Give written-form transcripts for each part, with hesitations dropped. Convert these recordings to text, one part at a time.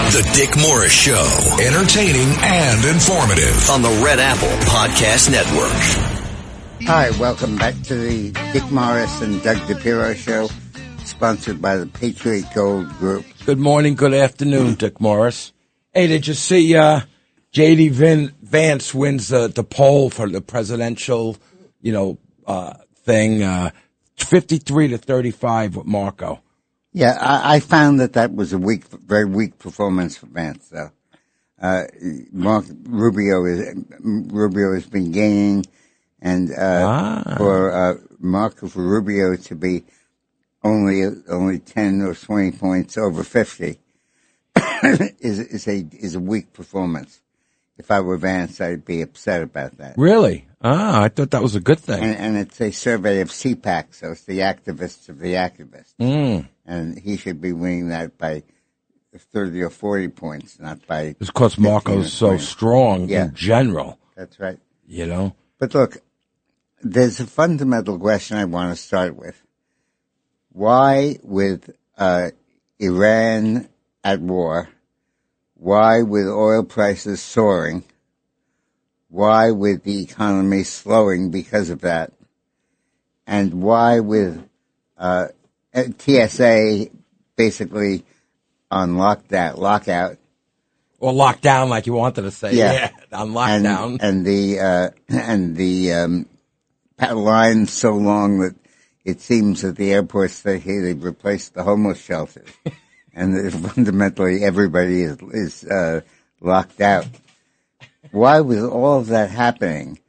The Dick Morris Show. Entertaining and informative on the Red Apple Podcast Network. Hi, welcome back to the Dick Morris and Doug DiPirro Show, sponsored by the Patriot Gold Group. Good morning, good afternoon, Dick Morris. Hey, did you see J.D. Vance wins the poll for the presidential, thing, 53-35 with Marco? Yeah, I found that was a very weak performance for Vance, though. Rubio has been gaining, and for Rubio to be only 10 or 20 points over 50 is a weak performance. If I were Vance, I'd be upset about that. Really? I thought that was a good thing. And it's a survey of CPAC, so it's the activists of the activists. And he should be winning that by 30 or 40 points, not by... It's because Marco's so strong in general. That's right. You know? But look, there's a fundamental question I want to start with. Why, with Iran at war, why, with oil prices soaring, why, with the economy slowing because of that, and why, with TSA basically on lockout. Or lockdown, like you wanted to say. Yeah, on lockdown. And the line so long that it seems that the airports they've replaced the homeless shelters. And fundamentally, everybody is locked out. Why, with all of that happening,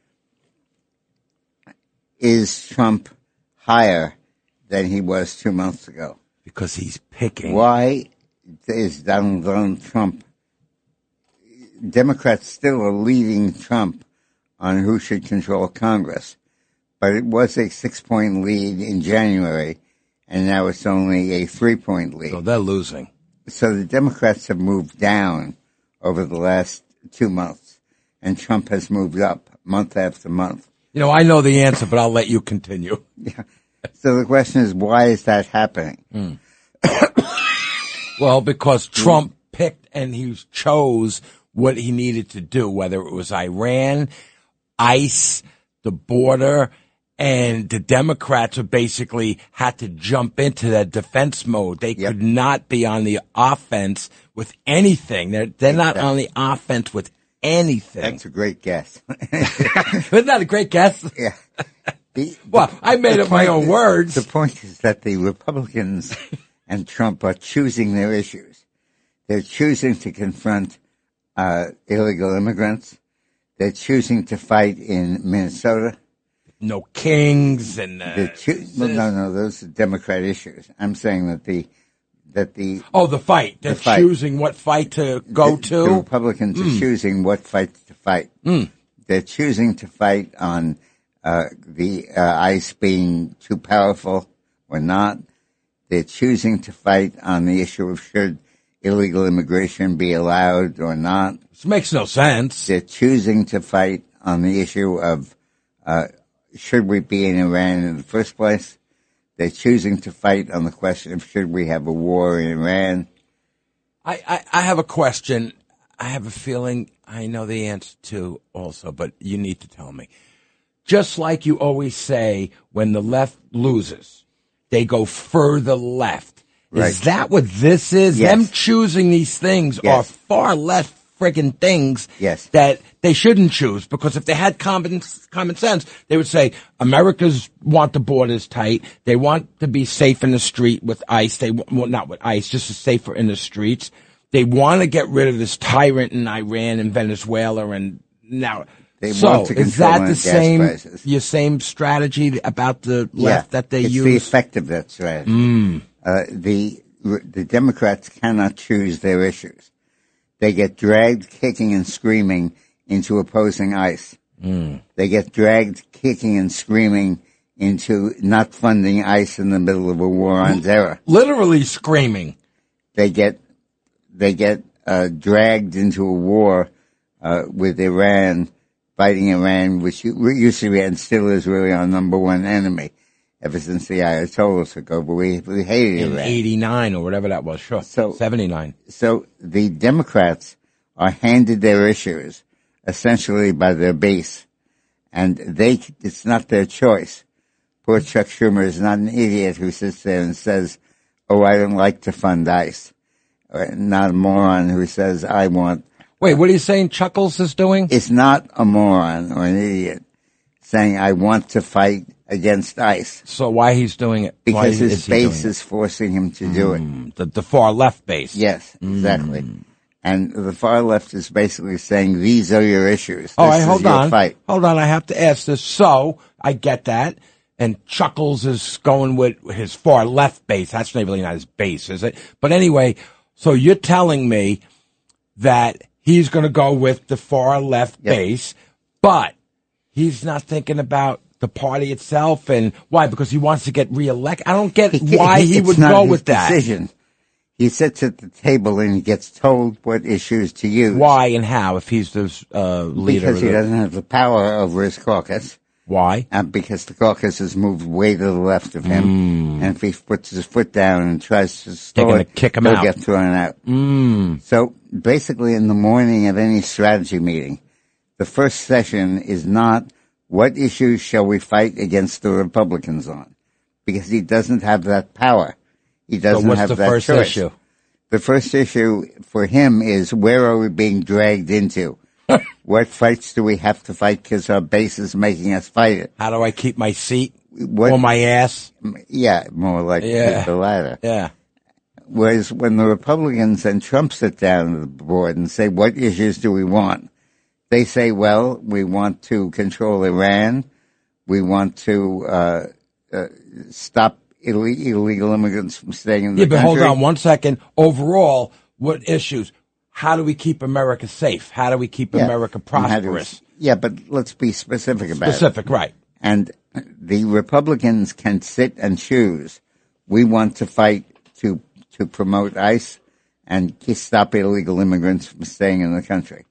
is Trump higher than he was 2 months ago? Because he's picking. Why is Donald Trump? Democrats still are leading Trump on who should control Congress, but it was a 6-point lead in January. And now it's only a 3-point lead. So they're losing. So the Democrats have moved down over the last 2 months, and Trump has moved up month after month. I know the answer, but I'll let you continue. Yeah. So the question is, why is that happening? Well, because Trump picked and he chose what he needed to do, whether it was Iran, ICE, the border, and the Democrats basically had to jump into that defense mode. They could not be on the offense with anything. They're not on the offense with anything. That's a great guess. Isn't that a great guess? Yeah. I made up my own words. The point is that the Republicans and Trump are choosing their issues. They're choosing to confront illegal immigrants. They're choosing to fight in Minnesota. No kings and no, those are Democrat issues. I'm saying that the fight. They're choosing what fight to go to. The Republicans are choosing what fight to fight. They're choosing to fight on the ICE being too powerful or not. They're choosing to fight on the issue of should illegal immigration be allowed or not. This makes no sense. They're choosing to fight on the issue of should we be in Iran in the first place? They're choosing to fight on the question of should we have a war in Iran? I have a question. I have a feeling I know the answer to also, but you need to tell me. Just like you always say, when the left loses, they go further left. Right. Is that what this is? Yes. Them choosing these things are far less friggin' things that they shouldn't choose, because if they had common sense, they would say Americans want the borders tight. They want to be safe in the street with ICE. Not with ICE, just safer in the streets. They want to get rid of this tyrant in Iran and Venezuela, and now. So is that your same strategy about the left that they use? It's the effect of that strategy. The Democrats cannot choose their issues. They get dragged kicking and screaming into opposing ICE. They get dragged kicking and screaming into not funding ICE in the middle of a war on terror. Literally screaming. They get dragged into a war with Iran, fighting Iran, which used to be and still is really our number one enemy. ever since the Ayatollahs took over. We hated Iran. In 89 or whatever that was, sure. So, 79. So the Democrats are handed their issues essentially by their base, and it's not their choice. Poor Chuck Schumer is not an idiot who sits there and says, oh, I don't like to fund ICE. Or not a moron who says, I want... Wait, what are you saying Chuckles is doing? It's not a moron or an idiot saying, I want to fight against ICE. So why he's doing it? Because his base is forcing him to do it. The far left base. Yes, exactly. And the far left is basically saying, these are your issues. All right, hold on. Hold on, I have to ask this. So, I get that. And Chuckles is going with his far left base. That's really not his base, is it? But anyway, so you're telling me that he's going to go with the far left base, but he's not thinking about the party itself. And why? Because he wants to get reelected. I don't get why he would go with that. Decision. He sits at the table and he gets told what issues to use. Why and how, if he's the leader? Because he doesn't have the power over his caucus. Why? Because the caucus has moved way to the left of him. And if he puts his foot down and tries to stall it, kick him he'll out. get thrown out. So basically in the morning of any strategy meeting, the first session is not what issues shall we fight against the Republicans on, because he doesn't have that power. He doesn't have that choice. What's the first issue? The first issue for him is, where are we being dragged into? What fights do we have to fight because our base is making us fight it? How do I keep my seat or my ass? Yeah, more like the latter. Yeah. Whereas when the Republicans and Trump sit down at the board and say, what issues do we want? They say, well, we want to control Iran. We want to stop illegal immigrants from staying in the country. Yeah, but hold on one second. Overall, what issues? How do we keep America safe? How do we keep America prosperous? But let's be specific about it. Specific, right. And the Republicans can sit and choose. We want to fight to promote ICE and stop illegal immigrants from staying in the country.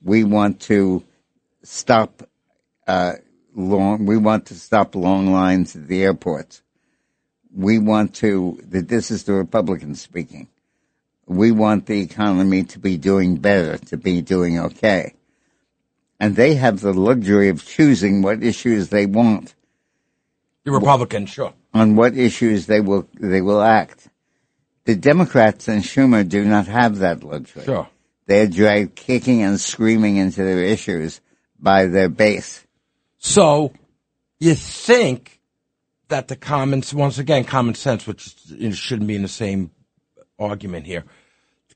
We want to stop long lines at the airports. We want to, this is the Republicans speaking. We want the economy to be doing better, to be doing okay. And they have the luxury of choosing what issues they want. The Republicans, sure. On what issues they will act. The Democrats and Schumer do not have that luxury. Sure. They're dragged kicking and screaming into their issues by their base. So, you think that once again, common sense, which shouldn't be in the same argument here.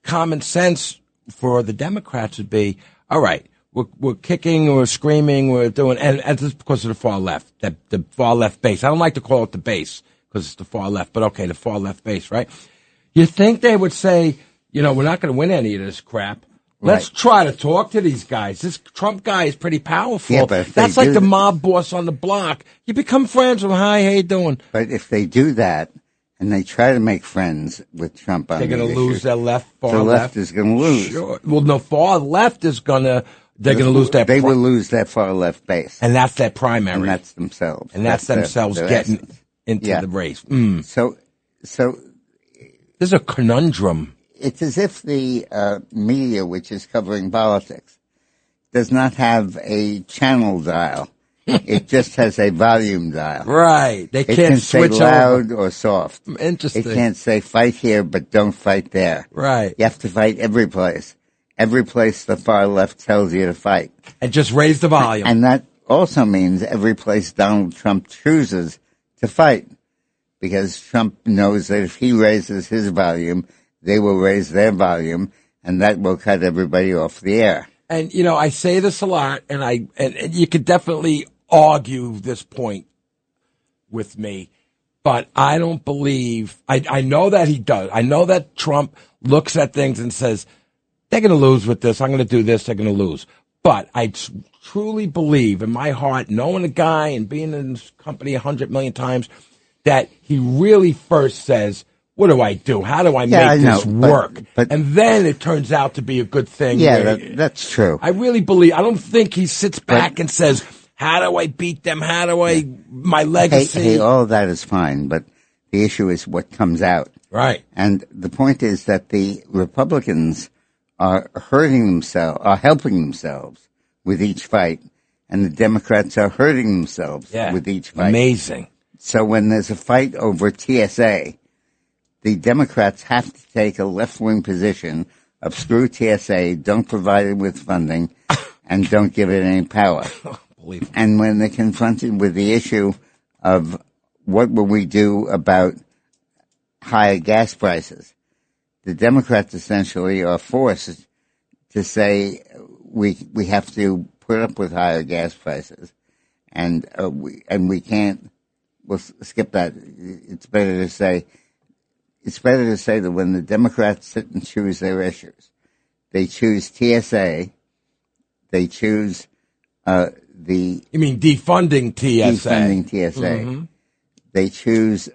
Common sense for the Democrats would be, all right, we're kicking, we're screaming, we're doing, and this is because of the far left, the far left base. I don't like to call it the base because it's the far left, but okay, the far left base, right? You think they would say, we're not going to win any of this crap. Let's try to talk to these guys. This Trump guy is pretty powerful. Yeah, but that's like the mob boss on the block. You become friends with him. Hi, how you doing? But if they do that, and they try to make friends with Trump on they're going to lose their far left. The left is going to lose. Sure. Well, the far left is going to, they're going to lose that. They will lose that far left base. And that's their primary. And that's themselves. And that's themselves their getting essence. Into the race. So there's a conundrum. It's as if the media, which is covering politics, does not have a channel dial. It just has a volume dial. Right. They can't switch say loud or soft. Interesting. It can't say fight here, but don't fight there. Right. You have to fight every place. Every place the far left tells you to fight. And just raise the volume. And that also means every place Donald Trump chooses to fight. Because Trump knows that if he raises his volume, they will raise their volume, and that will cut everybody off the air. And, I say this a lot, and you could definitely argue this point with me, but I don't believe, I know that he does. I know that Trump looks at things and says, they're going to lose with this. I'm going to do this. They're going to lose. But I truly believe in my heart, knowing the guy and being in his company 100 million times, that he really first says, what do I do? How do I make this work? But, and then it turns out to be a good thing. Yeah, that's true. I really believe, I don't think he sits back and says, How do I beat them? How do I, my legacy? Hey, all that is fine, but the issue is what comes out. Right. And the point is that the Republicans are hurting themselves, are helping themselves with each fight, and the Democrats are hurting themselves with each fight. Amazing. So when there's a fight over TSA, the Democrats have to take a left-wing position of screw TSA, don't provide it with funding, and don't give it any power. And when they're confronted with the issue of what will we do about higher gas prices, the Democrats essentially are forced to say we have to put up with higher gas prices, and we can't. We'll skip that. It's better to say that when the Democrats sit and choose their issues, they choose TSA, they choose You mean defunding TSA? Defunding TSA. Mm-hmm. They choose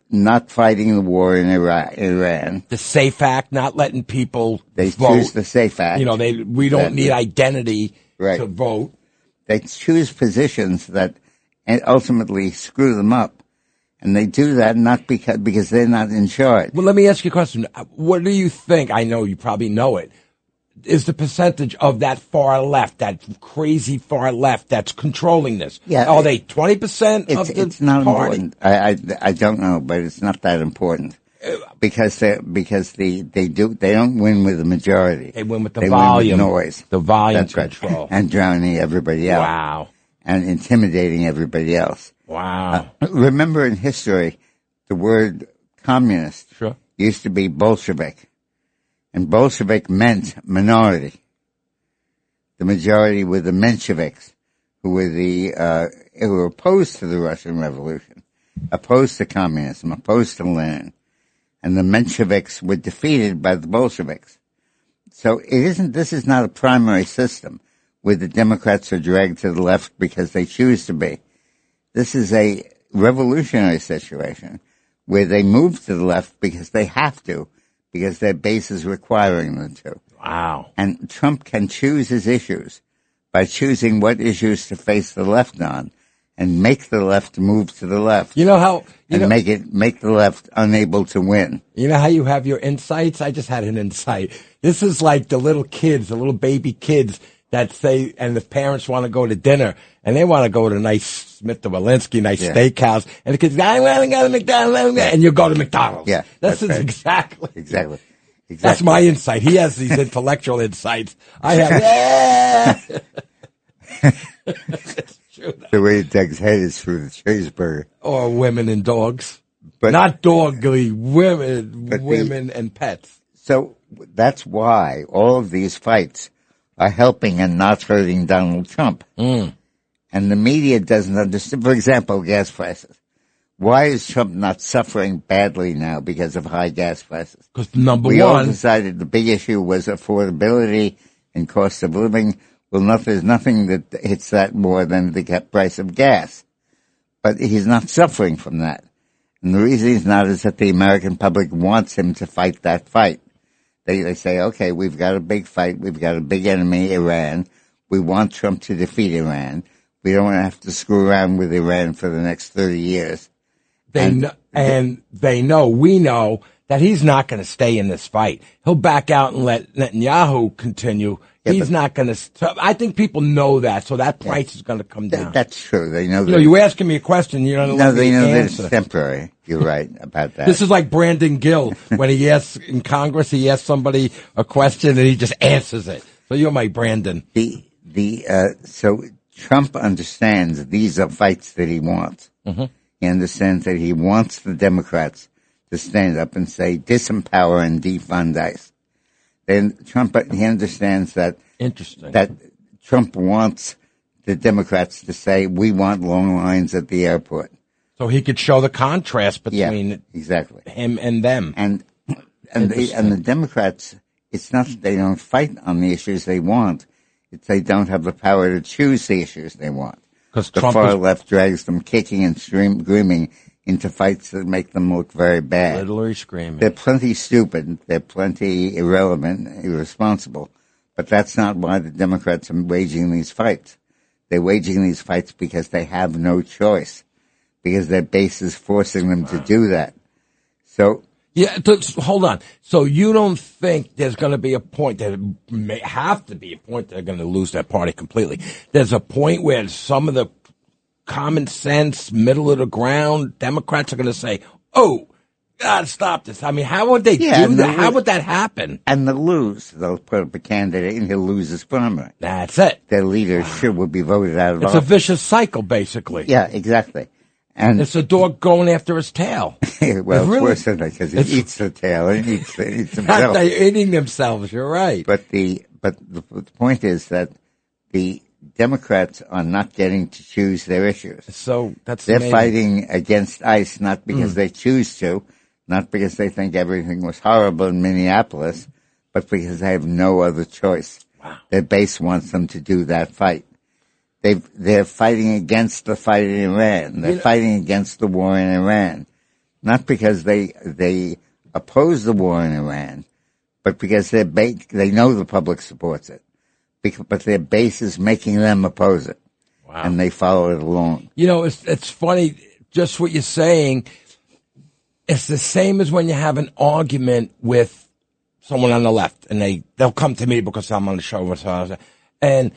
not fighting the war in Iran. The SAFE Act, not letting people They vote. choose the SAFE Act. We don't need identity to vote. They choose positions that ultimately screw them up. And they do that not because they're not in charge. Well, let me ask you a question. What do you think? I know you probably know it. Is the percentage of that far left, that crazy far left, that's controlling this? Yeah, are they 20% of the It's not party? important. I don't know, but it's not that important because they don't win with the majority. They win with the volume, win with noise, the volume That's control, right. And drowning everybody else. Wow, and intimidating everybody else. Wow. Remember in history, the word communist used to be Bolshevik. And Bolshevik meant minority. The majority were the Mensheviks, who were opposed to the Russian Revolution, opposed to communism, opposed to Lenin. And the Mensheviks were defeated by the Bolsheviks. So this is not a primary system where the Democrats are dragged to the left because they choose to be. This is a revolutionary situation where they move to the left because they have to, because their base is requiring them to. Wow. And Trump can choose his issues by choosing what issues to face the left on and make the left move to the left. Make the left unable to win. You know how you have your insights? I just had an insight. This is like the little baby kids that say, and the parents want to go to dinner, and they want to go to nice Smith & Walensky, steakhouse, and the kids, I want to go to McDonald's, and you go to McDonald's. Yeah. That's right. Exactly. That's my insight. He has these intellectual insights. I have, It's true. The way Doug's head is through the cheeseburger. Or women and dogs. But not dogly, women and pets. So that's why all of these fights are helping and not hurting Donald Trump. And the media doesn't understand. For example, gas prices. Why is Trump not suffering badly now because of high gas prices? Because we all decided the big issue was affordability and cost of living. Well, there's nothing that hits that more than the price of gas. But he's not suffering from that. And the reason he's not is that the American public wants him to fight that fight. They say, okay, we've got a big fight. We've got a big enemy, Iran. We want Trump to defeat Iran. We don't want to have to screw around with Iran for the next 30 years. We know that he's not going to stay in this fight. He'll back out and let Netanyahu continue. He's not going to. I think people know that, so that price is going to come down. That's true. They know that. You're asking me a question. You don't know. They know that it's temporary. You're right about that. This is like Brandon Gill when he asks in Congress. He asks somebody a question and he just answers it. So you're my Brandon. So Trump understands these are fights that he wants. Mm-hmm. He understands that he wants the Democrats to stand up and say disempower and defund ICE. Then he understands that. Interesting. That Trump wants the Democrats to say we want long lines at the airport. So he could show the contrast between him and them. And the Democrats, it's not that they don't fight on the issues they want. It's they don't have the power to choose the issues they want. Because the far left drags them kicking and screaming into fights that make them look very bad. Literally screaming. They're plenty stupid. They're plenty irrelevant, irresponsible. But that's not why the Democrats are waging these fights. They're waging these fights because they have no choice, because their base is forcing them to do that. So, yeah, hold on. So you don't think there's going to be a point, there may have to be a point they're going to lose that party completely. There's a point where some of the common sense, middle of the ground Democrats are going to say, oh, God, stop this. I mean, how would they do that? How would that happen? And they'll lose. They'll put up a candidate and he'll lose his primary. That's it. Their leader will be voted out of office. It's a vicious cycle, basically. Yeah, exactly. And it's a dog going after his tail. Well, it's worse than that because he eats the tail and eats himself. They're eating themselves. You're right. But the point is that the Democrats are not getting to choose their issues. So they're amazing. Fighting against ICE not because they choose to, not because they think everything was horrible in Minneapolis, but because they have no other choice. Wow. Their base wants them to do that fight. They're fighting against the fight in Iran. They're fighting against the war in Iran, not because they oppose the war in Iran, but because they know the public supports it. But their base is making them oppose it. Wow. And they follow it along. You know, it's funny, just what you're saying. It's the same as when you have an argument with someone on the left, and they'll come to me because I'm on the show, and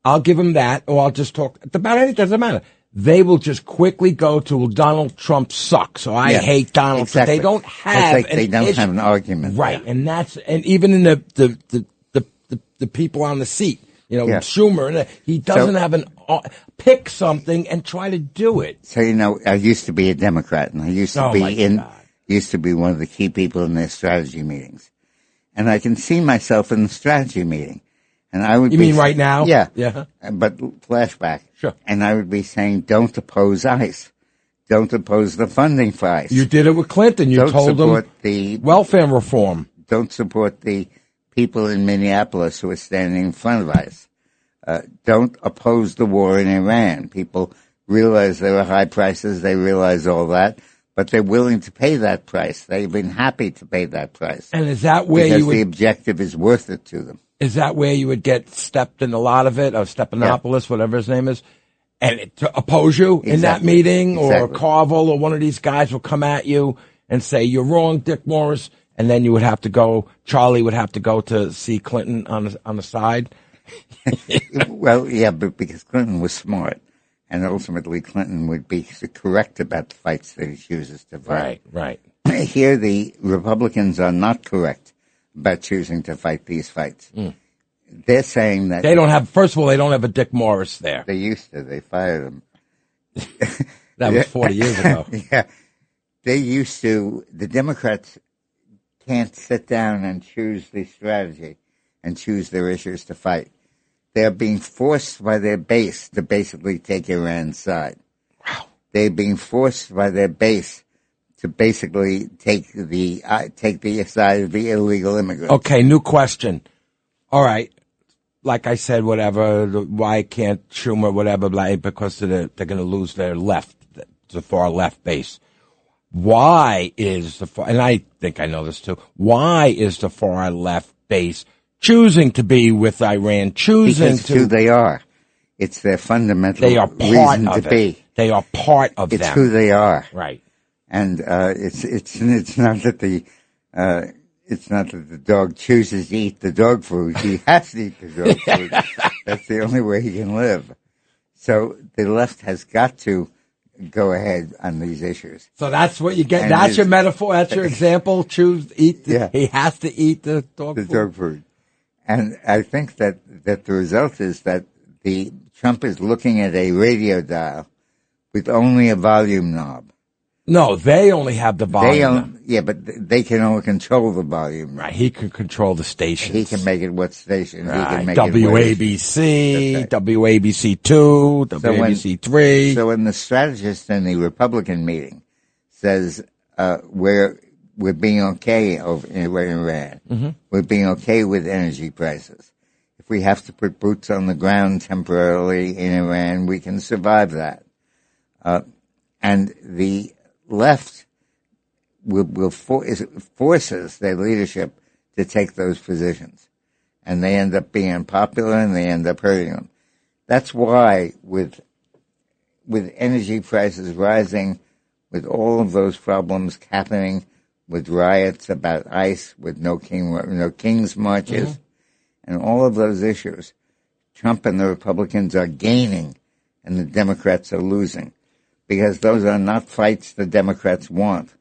I'll give them that, or I'll just talk about anything. Doesn't matter. They will just quickly go to Donald Trump sucks, so I hate Donald Trump. They don't have they don't have an argument, right? And even in the people on the seat, Schumer, he doesn't have pick something and try to do it. So I used to be a Democrat, and I used to be one of the key people in their strategy meetings, and I can see myself in the strategy meeting. And I would. You mean right now? Yeah. Yeah. But flashback. Sure. And I would be saying, don't oppose ICE. Don't oppose the funding for ICE. You did it with Clinton. You told them the welfare reform. Don't support the people in Minneapolis who are standing in front of ICE. Don't oppose the war in Iran. People realize there are high prices. They realize all that. But they're willing to pay that price. They've been happy to pay that price. And is that where because the objective is worth it to them. Is that where you would get stepped in a lot of it, or Stephanopoulos, whatever his name is, and to oppose you in that meeting, or Carville, or one of these guys will come at you and say, you're wrong, Dick Morris, and then you would have to go, Charlie would have to go to see Clinton on the side? Well, yeah, but because Clinton was smart, and ultimately Clinton would be correct about the fights that he chooses to fight. Right. Here the Republicans are not correct about choosing to fight these fights. They're saying that... First of all, they don't have a Dick Morris there. They used to. They fired him. That was 40 years ago. Yeah. They used to... The Democrats can't sit down and choose the strategy and choose their issues to fight. They're being forced by their base to basically take Iran's side. Wow. They're being forced by their base to basically take the side of the illegal immigrants. Okay, new question. All right, like I said, whatever. Why can't Schumer, whatever, because they're going to lose their left, the far left base. Why is and I think I know this too. Why is the far left base choosing to be with Iran? Because who they are. It's their fundamental reason to be. They are part of them. It's who they are. Right. And it's not that the dog chooses to eat the dog food. He has to eat the dog food. That's the only way he can live. So the left has got to go ahead on these isures. So that's what you get. And that's your metaphor. That's your example. He has to eat the dog food. And I think that the result is that Trump is looking at a radio dial with only a volume knob. No, they only have the volume. But they can only control the volume. Right, he can control the stations. He can make it what station. Right. He can make WABC, right. WABC2, WABC3. So when the strategist in the Republican meeting says, we're being okay in Iran, we're being okay with energy prices. If we have to put boots on the ground temporarily in Iran, we can survive that. And the left forces their leadership to take those positions. And they end up being unpopular and they end up hurting them. That's why with energy prices rising, with all of those problems happening, with riots about ICE, with no King's marches, and all of those issues, Trump and the Republicans are gaining and the Democrats are losing, because those are not fights the Democrats want.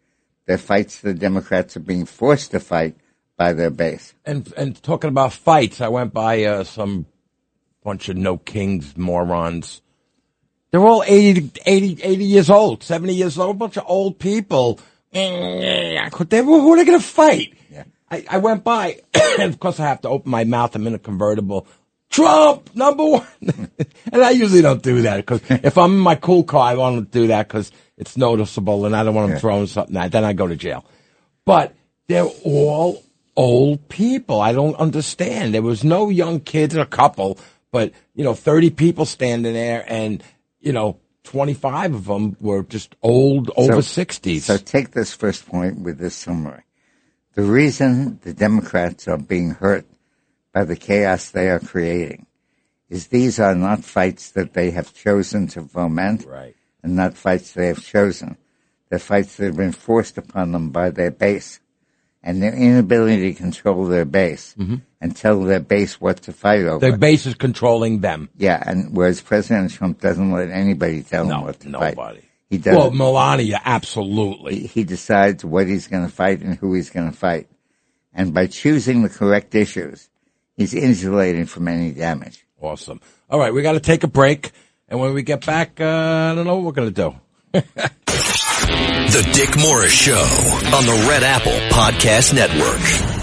They're fights the Democrats are being forced to fight by their base. And talking about fights, I went by some bunch of no Kings morons. They're all 80 years old, 70 years old, a bunch of old people. Who are they going to fight? Yeah. I went by, and of course I have to open my mouth. I'm in a convertible. Trump, number one. And I usually don't do that, because if I'm in my cool car, I want to do that because it's noticeable and I don't want them throwing something at. Then I go to jail. But they're all old people. I don't understand. There was no young kids, a couple, but, 30 people standing there, and, 25 of them were just old, over 60s. So take this first point with this summary. The reason the Democrats are being hurt by the chaos they are creating is these are not fights that they have chosen to foment, right, and not fights they have chosen. They're fights that have been forced upon them by their base, and their inability to control their base and tell their base what to fight over. Their base is controlling them. Yeah, and whereas President Trump doesn't let anybody tell him what to fight. Nobody. He does. Well, Melania, absolutely. He decides what he's going to fight and who he's going to fight. And by choosing the correct issues, he's insulating from any damage. Awesome. All right, we got to take a break. And when we get back, I don't know what we're going to do. The Dick Morris Show on the Red Apple Podcast Network.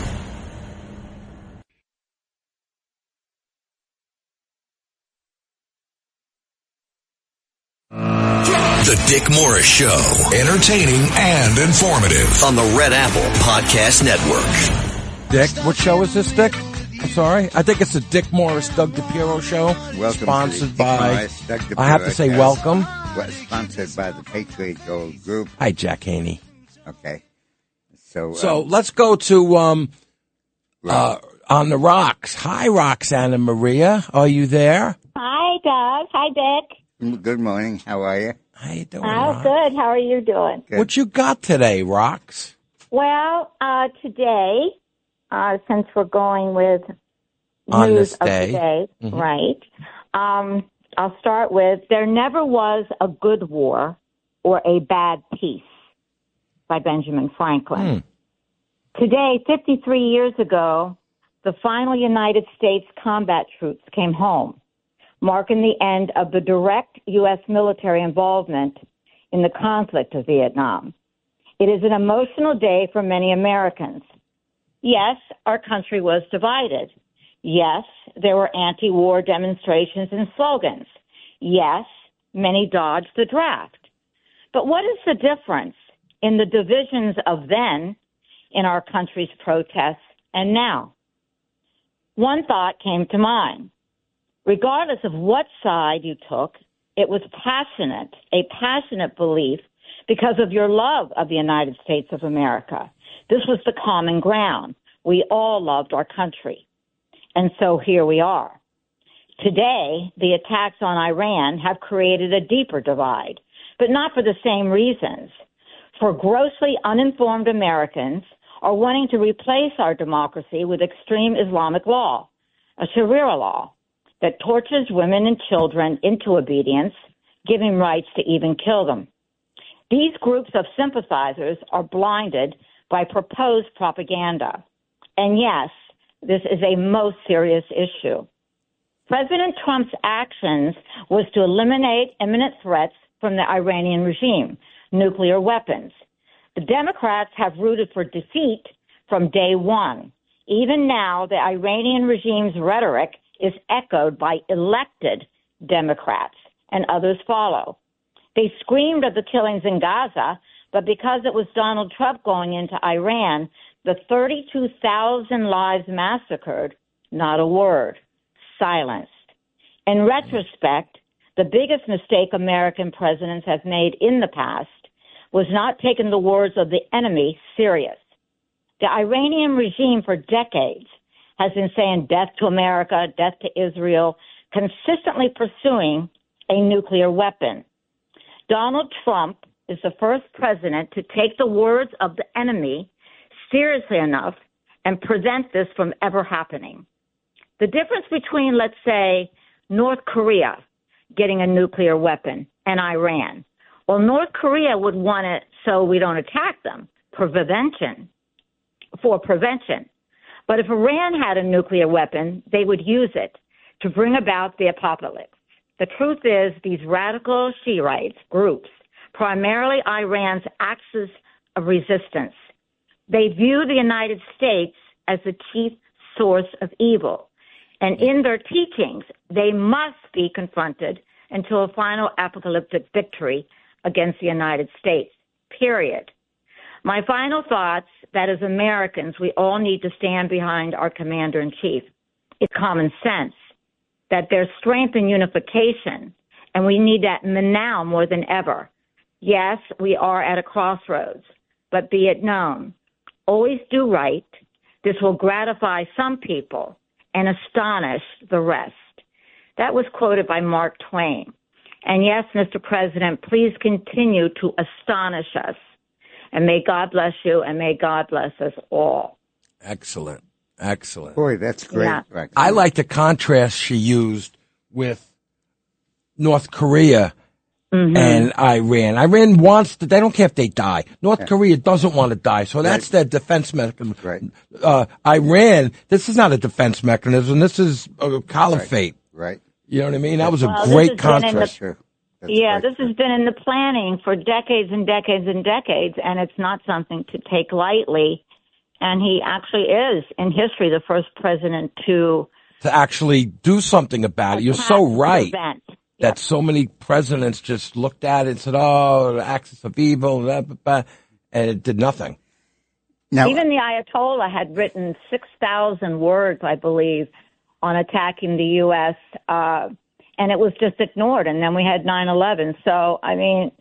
The Dick Morris Show, entertaining and informative on the Red Apple Podcast Network. Dick, what show is this, Dick? I'm sorry. I think it's the Dick Morris Doug DiPirro Show. Welcome sponsored to the by. Morris, Doug DiPirro I have to say show. welcome. Sponsored by the Patriot Gold Group. Hi, Jack Haney. Okay. So let's go to on the rocks. Hi, Roxanna Maria. Are you there? Hi, Doug. Hi, Dick. Good morning. How are you? How you doing, Oh, Rox? good. How are you doing? Good. What you got today, Rox? Well, today, since we're going with On news this of day. today, Mhm. right? I'll start with "There Never Was a Good War or a Bad Peace" by Benjamin Franklin. Today, 53 years ago, the final United States combat troops came home, marking the end of the direct U.S. military involvement in the conflict of Vietnam. It is an emotional day for many Americans. Yes, our country was divided. Yes, there were anti-war demonstrations and slogans. Yes, many dodged the draft. But what is the difference in the divisions of then in our country's protests and now? One thought came to mind. Regardless of what side you took, it was a passionate belief because of your love of the United States of America. This was the common ground. We all loved our country. And so here we are. Today, the attacks on Iran have created a deeper divide, but not for the same reasons. For grossly uninformed Americans are wanting to replace our democracy with extreme Islamic law, a Sharia law that tortures women and children into obedience, giving rights to even kill them. These groups of sympathizers are blinded by proposed propaganda. And yes, this is a most serious issue. President Trump's actions was to eliminate imminent threats from the Iranian regime, nuclear weapons. The Democrats have rooted for defeat from day one. Even now, the Iranian regime's rhetoric is echoed by elected Democrats, and others follow. They screamed of the killings in Gaza, but because it was Donald Trump going into Iran, the 32,000 lives massacred, not a word, silenced. In retrospect, the biggest mistake American presidents have made in the past was not taking the words of the enemy serious. The Iranian regime for decades has been saying death to America, death to Israel, consistently pursuing a nuclear weapon. Donald Trump is the first president to take the words of the enemy seriously enough and prevent this from ever happening. The difference between, let's say, North Korea getting a nuclear weapon and Iran. Well, North Korea would want it so we don't attack them for prevention. But if Iran had a nuclear weapon, they would use it to bring about the apocalypse. The truth is, these radical Shiite groups, primarily Iran's axis of resistance, they view the United States as the chief source of evil. And in their teachings, they must be confronted until a final apocalyptic victory against the United States, period. My final thoughts, that as Americans, we all need to stand behind our commander-in-chief. It's common sense that there's strength in unification, and we need that now more than ever. Yes, we are at a crossroads, but be it known, always do right. This will gratify some people and astonish the rest. That was quoted by Mark Twain. And yes, Mr. President, please continue to astonish us. And may God bless you, and may God bless us all. Excellent. Excellent. Boy, that's great. Yeah. I like the contrast she used with North Korea and Iran. Iran wants to, they don't care if they die. North Korea doesn't want to die, so that's their defense mechanism. Right. Iran, this is not a defense mechanism. This is a caliphate. Right. You know what I mean? That was a great contrast. This has been in the planning for decades and decades and decades, and it's not something to take lightly. And he actually is, in history, the first president to actually do something about it. You're so right that so many presidents just looked at it and said, oh, the axis of evil, and it did nothing. Now, even the Ayatollah had written 6,000 words, I believe, on attacking the U.S., and it was just ignored. And then we had 9/11. So, I mean,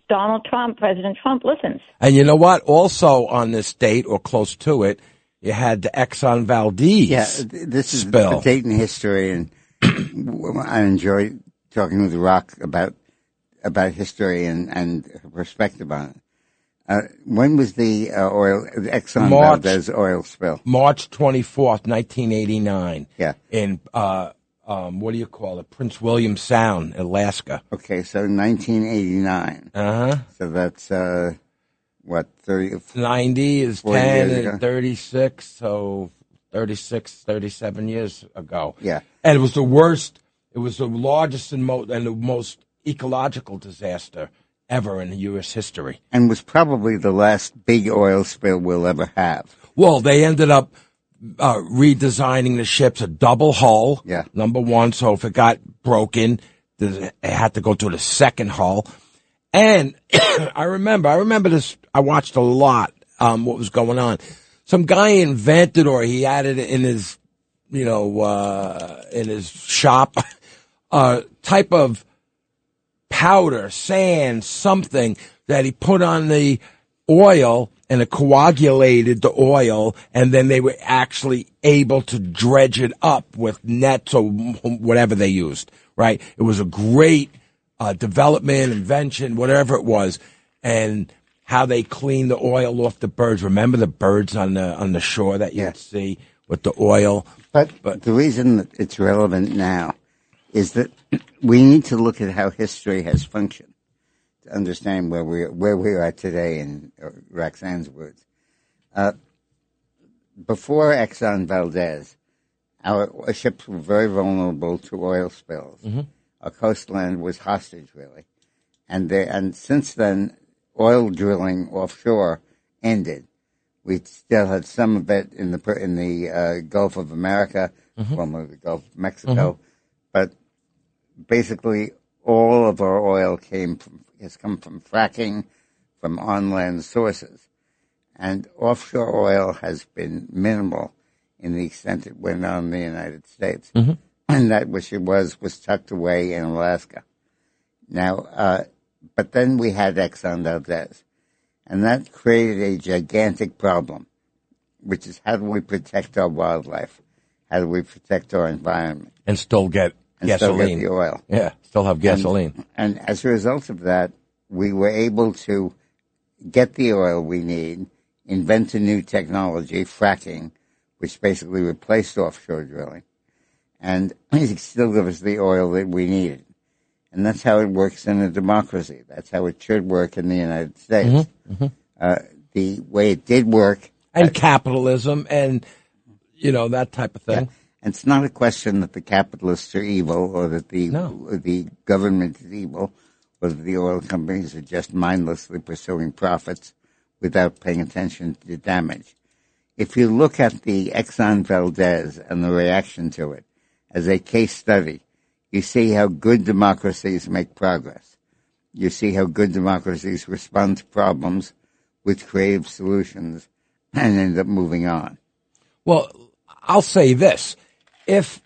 Donald Trump, President Trump, listens. And you know what? Also on this date, or close to it, you had the Exxon Valdez this is spill. A date in history, and I enjoy talking with Rock about history and her perspective on it. When was the Exxon Valdez oil spill? March 24th, 1989. Yeah. In what do you call it? Prince William Sound, Alaska. Okay, so 1989. So that's, 30? 90 is 10 and 36, so 37 years ago. Yeah. And it was the worst, it was the largest and the most ecological disaster ever in U.S. history. And was probably the last big oil spill we'll ever have. Well, they ended up redesigning the ships, a double hull, number one, so if it got broken, it had to go to the second hull. And I remember this, I watched a lot, what was going on. Some guy invented, or he had it in his, in his shop, type of powder, sand, something that he put on the oil, and it coagulated the oil, and then they were actually able to dredge it up with nets or whatever they used, right? It was a great development, invention, whatever it was, and how they cleaned the oil off the birds. Remember the birds on the shore that you'd see with the oil? But the reason that it's relevant now is that we need to look at how history has functioned to understand where we are today, in Roxanne's words. Before Exxon Valdez, our ships were very vulnerable to oil spills. Our coastline was hostage, really. And since then, oil drilling offshore ended. We still had some of it in the Gulf of America, formerly the Gulf of Mexico, but basically all of our oil has come from fracking, from on-land sources. And offshore oil has been minimal in the extent it went on in the United States. And that which it was tucked away in Alaska. Now, but then we had Exxon Valdez. And that created a gigantic problem, which is how do we protect our wildlife? How do we protect our environment? And still get and still get the oil. Yeah, still have gasoline. And as a result of that, we were able to get the oil we need, invent a new technology, fracking, which basically replaced offshore drilling, and it still gives us the oil that we needed. And that's how it works in a democracy. That's how it should work in the United States. The way it did work. And capitalism and, that type of thing. Yeah. And it's not a question that the capitalists are evil or that the government is evil or that the oil companies are just mindlessly pursuing profits without paying attention to the damage. If you look at the Exxon Valdez and the reaction to it as a case study, you see how good democracies make progress. You see how good democracies respond to problems with creative solutions and end up moving on. Well, I'll say this. If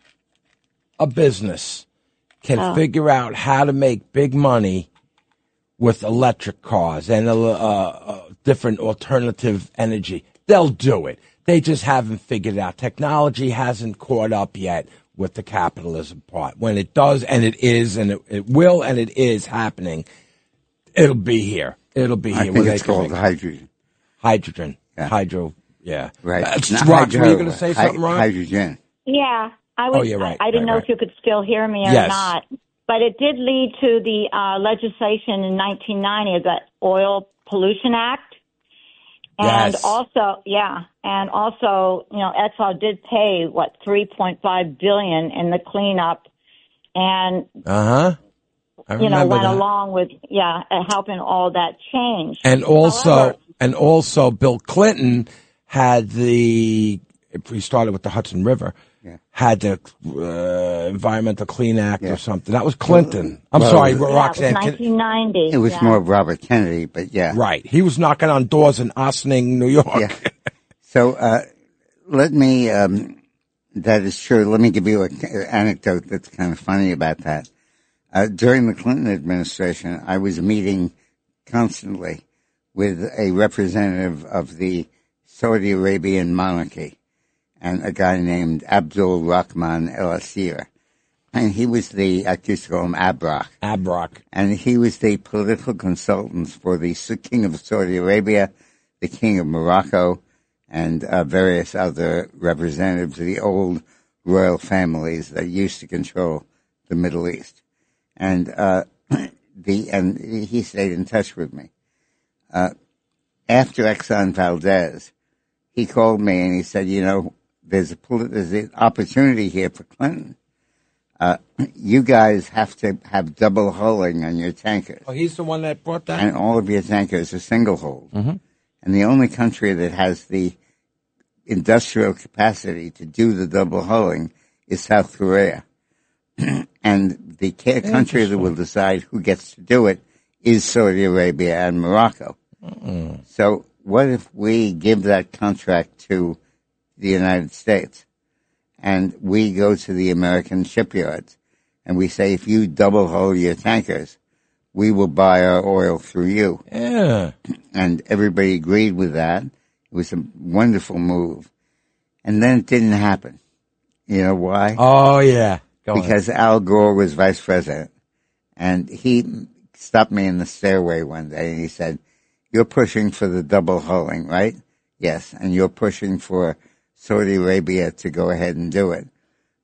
a business can figure out how to make big money with electric cars and different alternative energy, they'll do it. They just haven't figured it out. Technology hasn't caught up yet with the capitalism part. When it does, and it is, and it will, and it is happening, it'll be here. It'll be here. I think it's called hydrogen. Hydrogen. Yeah. Hydro. Yeah. Right. Rox, were you going to say something, Ron? Hydrogen. Yeah. I was. You're right. I didn't know if you could still hear me or not. But it did lead to the legislation in 1990, the Oil Pollution Act. And also, Exxon did pay $3.5 billion in the cleanup, and went along with helping all that change. And also, Bill Clinton had if we started with the Hudson River, had the Environmental Clean Act or something. That was Clinton. I'm sorry, Roxanne. It was 1990. It was more of Robert Kennedy, but Right. He was knocking on doors in Ossining, New York. Yeah. So let me, that is true. Let me give you an anecdote that's kind of funny about that. During the Clinton administration, I was meeting constantly with a representative of the Saudi Arabian monarchy and a guy named Abdul Rahman El Asir. And he was I used to call him Abrak. And he was the political consultant for the King of Saudi Arabia, the King of Morocco, and various other representatives of the old royal families that used to control the Middle East. And he stayed in touch with me. After Exxon Valdez, he called me and he said, there's an opportunity here for Clinton. You guys have to have double hulling on your tankers. Oh, he's the one that brought that? And all of your tankers are single hulled. Mm-hmm. And the only country that has the industrial capacity to do the double hulling is South Korea. And the country that will decide who gets to do it is Saudi Arabia and Morocco. Mm-mm. So what if we give that contract to the United States and we go to the American shipyards and we say, if you double hull your tankers, we will buy our oil through you. Yeah. And everybody agreed with that. It was a wonderful move. And then it didn't happen. You know why? Oh, yeah. Because Al Gore was vice president. And he stopped me in the stairway one day and he said, you're pushing for the double hulling, right? Yes. And you're pushing for Saudi Arabia to go ahead and do it.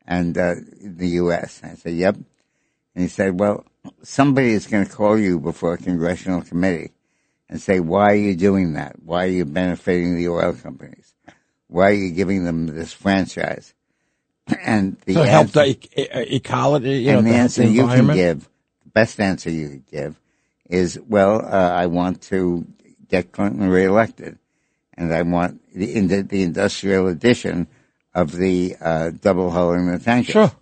And the U.S. I said, yep. And he said, well, somebody is going to call you before a congressional committee and say, why are you doing that? Why are you benefiting the oil companies? Why are you giving them this franchise? And the to help the ecology, and the answer you can give, the best answer you could give is, well, I want to get Clinton reelected, and I want the industrial addition of the double hulling the tankers. Sure.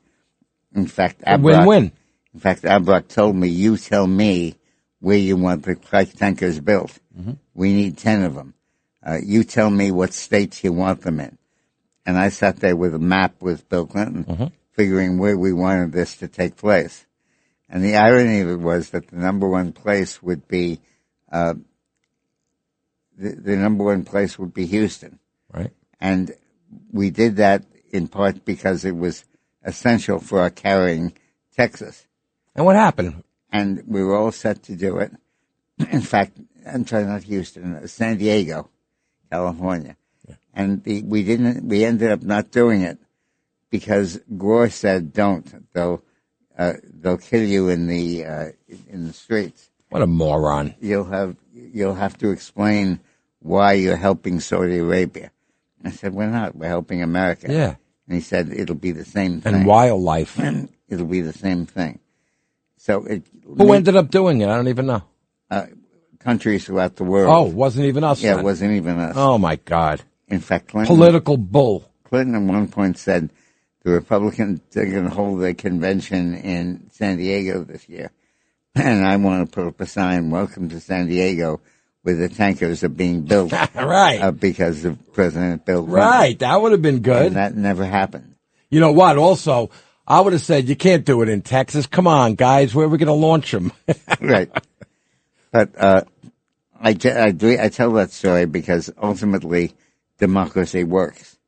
In fact, win-win. In fact, Abrak told me, you tell me where you want the tankers built. Mm-hmm. We need 10 of them. You tell me what states you want them in. And I sat there with a map with Bill Clinton, mm-hmm. figuring where we wanted this to take place. And the irony of it was that the number one place would be, the number one place would be Houston. Right. And we did that in part because it was essential for our carrying Texas. And what happened? And we were all set to do it. In fact, I'm sorry, not Houston, San Diego, California. Yeah. And we ended up not doing it because Gore said, don't. They'll kill you in the streets. What a moron. You'll have to explain why you're helping Saudi Arabia. I said, we're not. We're helping America. Yeah. And he said, it'll be the same thing. And wildlife. It'll be the same thing. So who ended up doing it? I don't even know. Countries throughout the world. Oh, wasn't even us. Yeah, then. It wasn't even us. Oh, my God. In fact, Clinton... Political bull. Clinton at one point said the Republicans are going to hold a convention in San Diego this year. And I want to put up a sign, welcome to San Diego, where the tankers are being built. Right. Because of President Bill Clinton. Right. That would have been good. And that never happened. You know what? Also, I would have said, you can't do it in Texas. Come on, guys. Where are we going to launch them? Right. But I tell that story because ultimately democracy works.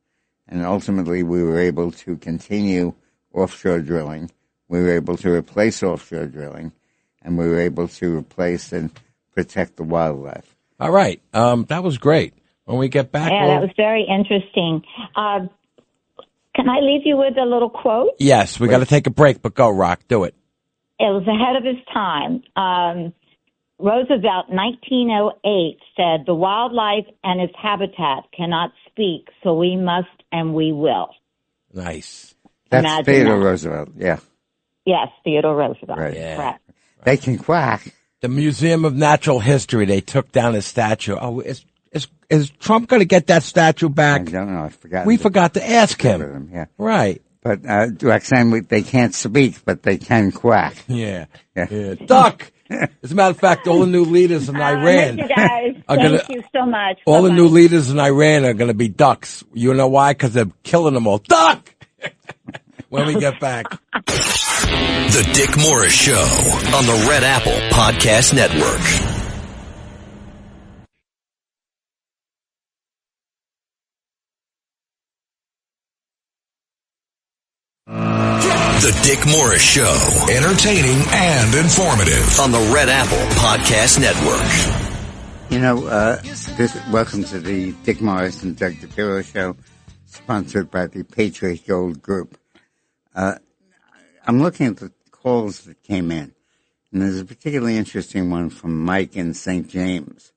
And ultimately we were able to continue offshore drilling. We were able to replace offshore drilling. And we were able to replace and protect the wildlife. All right. That was great. When we get back... Yeah, that was very interesting. Can I leave you with a little quote? Yes, we got to take a break, but go, Rock. Do it. It was ahead of his time. Roosevelt, 1908, said, the wildlife and its habitat cannot speak, so we must and we will. Nice. That's Imagine Theodore that. Roosevelt, yeah. Yes, Theodore Roosevelt. Right. Yeah. Correct. They can quack. The Museum of Natural History, they took down his statue. Oh, is Trump going to get that statue back? I don't know. I forgot. We forgot to ask him. Yeah. Right. But Roxanne, they can't speak, but they can quack. Yeah. Duck! As a matter of fact, all the new leaders in Iran... Thank you, guys. Thank you so much. All Bye-bye. the new leaders in Iran are going to be ducks. You know why? Because they're killing them all. Duck! When we get back. The Dick Morris Show on the Red Apple Podcast Network. The Dick Morris Show, entertaining and informative on the Red Apple Podcast Network. You know, welcome to the Dick Morris and Doug DiPirro Show, sponsored by the Patriot Gold Group. I'm looking at the calls that came in, and there's a particularly interesting one from Mike in St. James.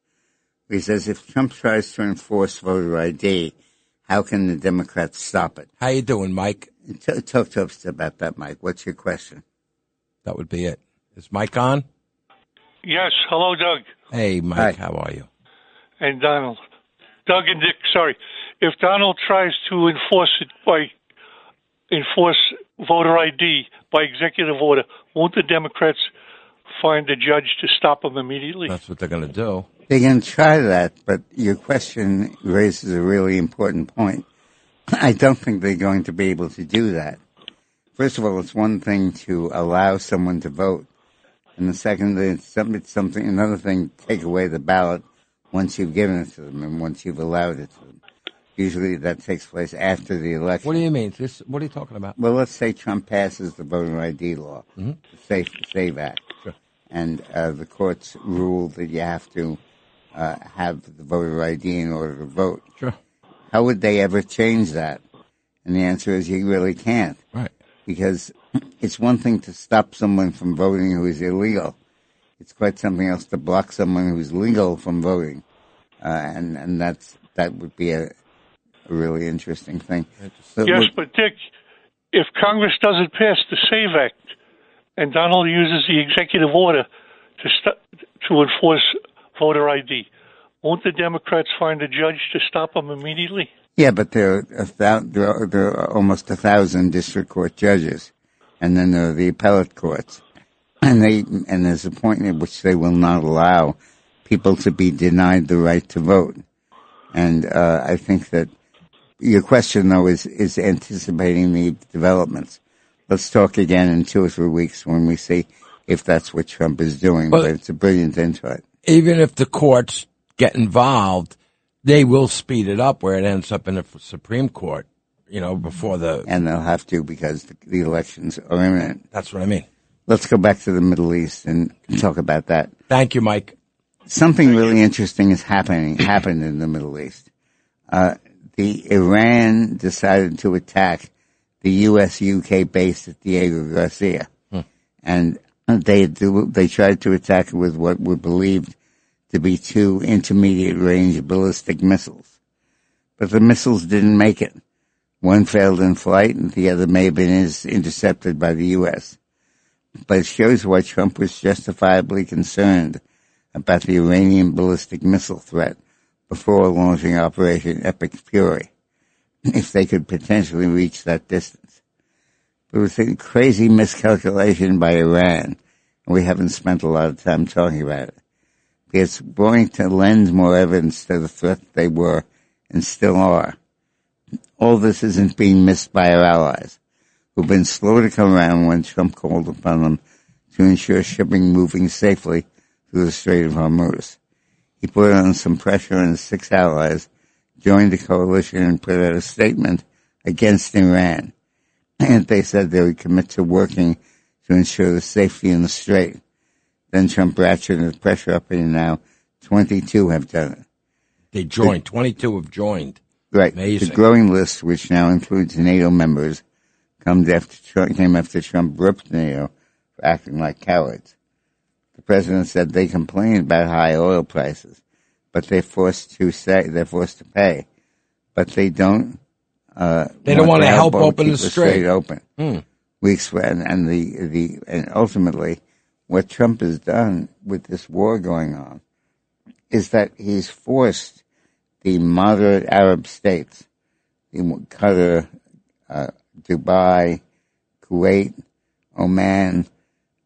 He says, if Trump tries to enforce voter ID, how can the Democrats stop it? How you doing, Mike? Talk to us about that, Mike. What's your question? That would be it. Is Mike on? Yes. Hello, Doug. Hey, Mike. Hi. How are you? And Donald. Doug and Dick, sorry. If Donald tries to enforce voter ID by executive order, won't the Democrats find a judge to stop him immediately? That's what they're going to do. They're going to try that, but your question raises a really important point. I don't think they're going to be able to do that. First of all, it's one thing to allow someone to vote, and the second, another thing, take away the ballot once you've given it to them and once you've allowed it to them. Usually that takes place after the election. What do you mean? What are you talking about? Well, let's say Trump passes the voter ID law, the SAFE Act, sure. And the courts rule that you have to have the voter ID in order to vote. Sure. How would they ever change that? And the answer is you really can't. Right. Because it's one thing to stop someone from voting who is illegal. It's quite something else to block someone who's legal from voting. And that would be a really interesting thing. Yes, but Dick, if Congress doesn't pass the SAVE Act and Donald uses the executive order to enforce voter ID, won't the Democrats find a judge to stop him immediately? Yeah, but there are almost 1,000 district court judges, and then there are the appellate courts, and there's a point at which they will not allow people to be denied the right to vote. And I think that your question, though, is anticipating the developments. Let's talk again in 2 or 3 weeks when we see if that's what Trump is doing. But it's a brilliant insight. Even if the courts get involved, they will speed it up where it ends up in the Supreme Court. before the... And they'll have to because the elections are imminent. That's what I mean. Let's go back to the Middle East and talk about that. Thank you, Mike. Something really interesting is happened in the Middle East. The Iran decided to attack the U.S.-UK base at Diego Garcia. And they tried to attack it with what were believed to be 2 intermediate-range ballistic missiles. But the missiles didn't make it. One failed in flight, and the other may have been intercepted by the U.S. But it shows why Trump was justifiably concerned about the Iranian ballistic missile threat before launching Operation Epic Fury, if they could potentially reach that distance. It was a crazy miscalculation by Iran, and we haven't spent a lot of time talking about it. It's going to lend more evidence to the threat they were and still are. All this isn't being missed by our allies, who've been slow to come around when Trump called upon them to ensure shipping moving safely through the Strait of Hormuz. He put on some pressure and 6 allies joined the coalition and put out a statement against Iran. And they said they would commit to working to ensure the safety in the strait. Then Trump ratcheted the pressure up, and now 22 have done it. They joined. 22 have joined. Right. Amazing. The growing list, which now includes NATO members, came after Trump ripped NATO for acting like cowards. The president said they complain about high oil prices, but they're forced to pay. But they don't. They don't want to help open the strait. Open. And ultimately, what Trump has done with this war going on is that he's forced the moderate Arab states, Qatar, Dubai, Kuwait, Oman,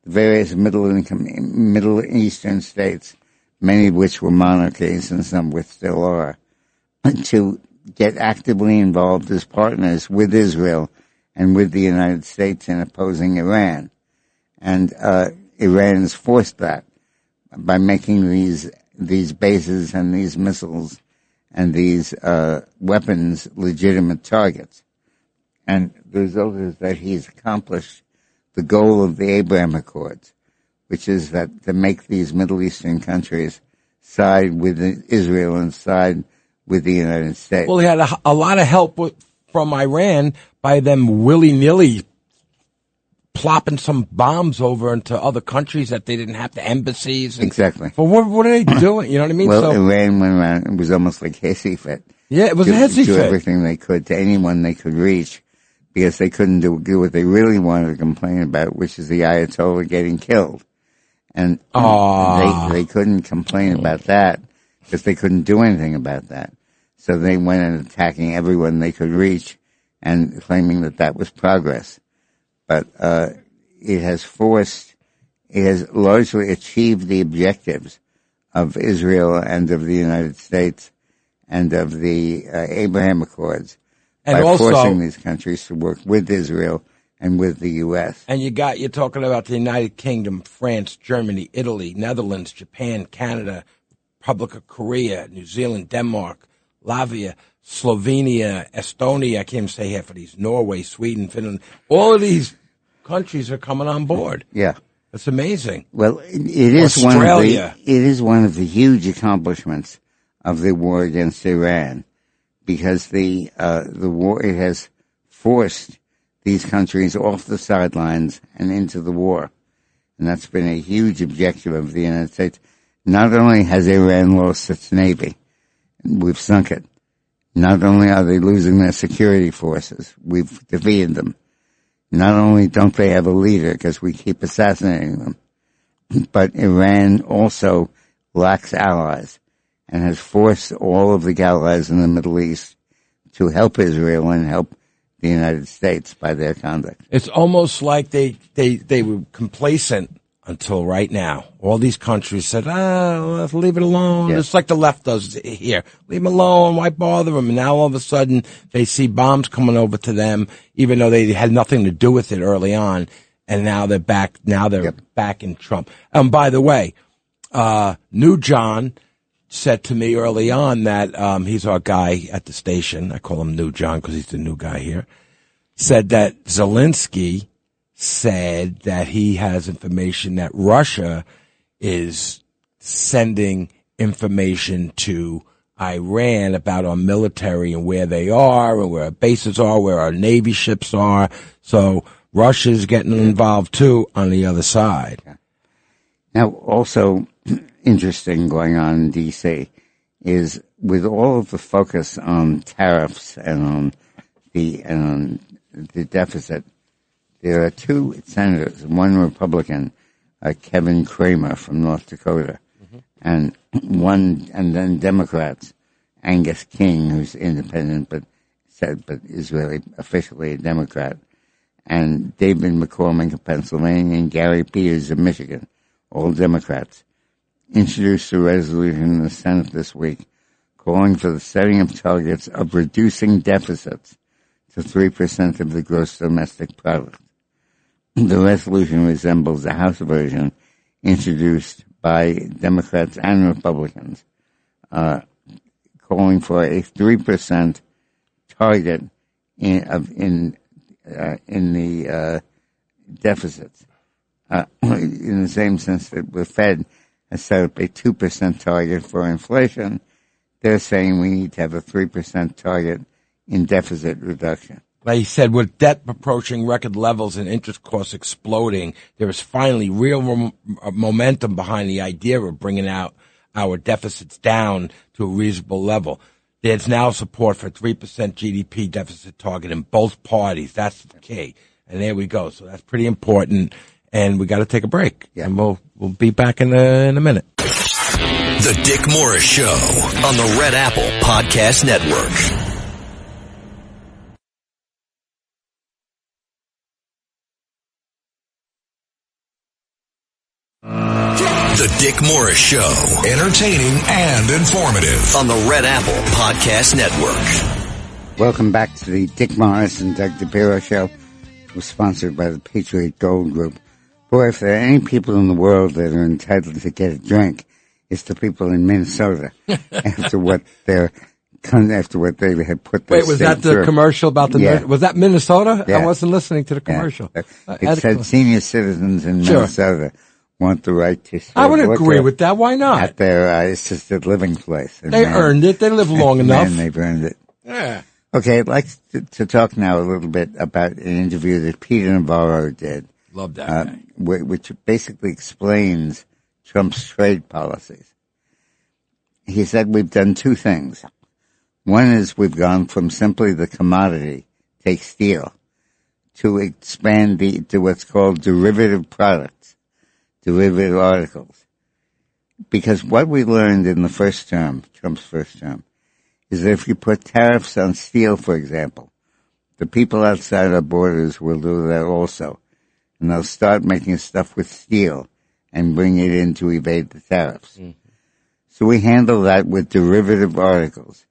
various Middle Eastern states, many of which were monarchies and some which still are, to get actively involved as partners with Israel and with the United States in opposing Iran. And Iran has forced that by making these bases and these missiles and these weapons legitimate targets. And the result is that he's accomplished the goal of the Abraham Accords, which is that to make these Middle Eastern countries side with Israel and side with the United States. Well, he had a lot of help from Iran by them willy-nilly plopping some bombs over into other countries that they didn't have, the embassies. Exactly. Well, what are they doing? You know what I mean? Well, Iran went around, it was almost like hissy fit. Yeah, it was a hissy fit. Do everything they could to anyone they could reach, because they couldn't do what they really wanted to complain about, which is the Ayatollah getting killed. And they couldn't complain about that because they couldn't do anything about that. So they went in attacking everyone they could reach and claiming that was progress. But it has largely achieved the objectives of Israel and of the United States and of the Abraham Accords by forcing these countries to work with Israel and with the U.S. And you're talking about the United Kingdom, France, Germany, Italy, Netherlands, Japan, Canada, Republic of Korea, New Zealand, Denmark, Latvia, Slovenia, Estonia, I can't even say half of these, Norway, Sweden, Finland. All of these countries are coming on board. Yeah. That's amazing. Well, it is one of the huge accomplishments of the war against Iran, because the war, it has forced these countries off the sidelines and into the war. And that's been a huge objective of the United States. Not only has Iran lost its navy, we've sunk it. Not only are they losing their security forces, we've defeated them. Not only don't they have a leader because we keep assassinating them, but Iran also lacks allies and has forced all of the allies in the Middle East to help Israel and help the United States by their conduct. It's almost like they were complacent until right now. All these countries said, let's leave it alone. Yes. It's like the left does here. Leave them alone. Why bother them? And now all of a sudden they see bombs coming over to them, even though they had nothing to do with it early on. And now they're back. Now they're back in Trump. And by the way, New John said to me early on that he's our guy at the station. I call him New John because he's the new guy here. Said that Zelensky said that he has information that Russia is sending information to Iran about our military and where they are and where our bases are, where our Navy ships are. So Russia's getting involved too on the other side. Now, also interesting going on in D.C. is with all of the focus on tariffs and on the deficit, there are two senators, one Republican, Kevin Cramer from North Dakota, and then Democrats, Angus King, who's independent but is really officially a Democrat, and David McCormick of Pennsylvania and Gary Peters of Michigan, all Democrats, introduced a resolution in the Senate this week calling for the setting of targets of reducing deficits to 3% of the gross domestic product. The resolution resembles the House version introduced by Democrats and Republicans, calling for a 3% target in the deficits. In the same sense that the Fed has set up a 2% target for inflation, they're saying we need to have a 3% target in deficit reduction. Like he said, with debt approaching record levels and interest costs exploding, there is finally real momentum behind the idea of bringing out our deficits down to a reasonable level. There's now support for 3% GDP deficit target in both parties. That's the key. And there we go. So that's pretty important. And we got to take a break. Yeah. And we'll be back in a minute. The Dick Morris Show on the Red Apple Podcast Network. The Dick Morris Show, entertaining and informative on the Red Apple Podcast Network. Welcome back to the Dick Morris and Doug DiPirro Show. We're sponsored by the Patriot Gold Group. Boy, if there are any people in the world that are entitled to get a drink, it's the people in Minnesota after what they had put their Wait, was that the commercial about the was that Minnesota? Yeah. I wasn't listening to the commercial. Yeah. It said senior citizens in Minnesota want the right to serve. I would agree with that. Why not? At their assisted living place. And they earned it. They live long enough. And they've earned it. Yeah. Okay, I'd like to talk now a little bit about an interview that Peter Navarro did. Love that guy. Which basically explains Trump's trade policies. He said we've done two things. One is we've gone from simply the commodity, take steel, to expand to what's called derivative products, derivative articles. Because what we learned in the first term, Trump's first term, is that if you put tariffs on steel, for example, the people outside our borders will do that also. And they'll start making stuff with steel and bring it in to evade the tariffs. Mm-hmm. So we handle that with derivative articles.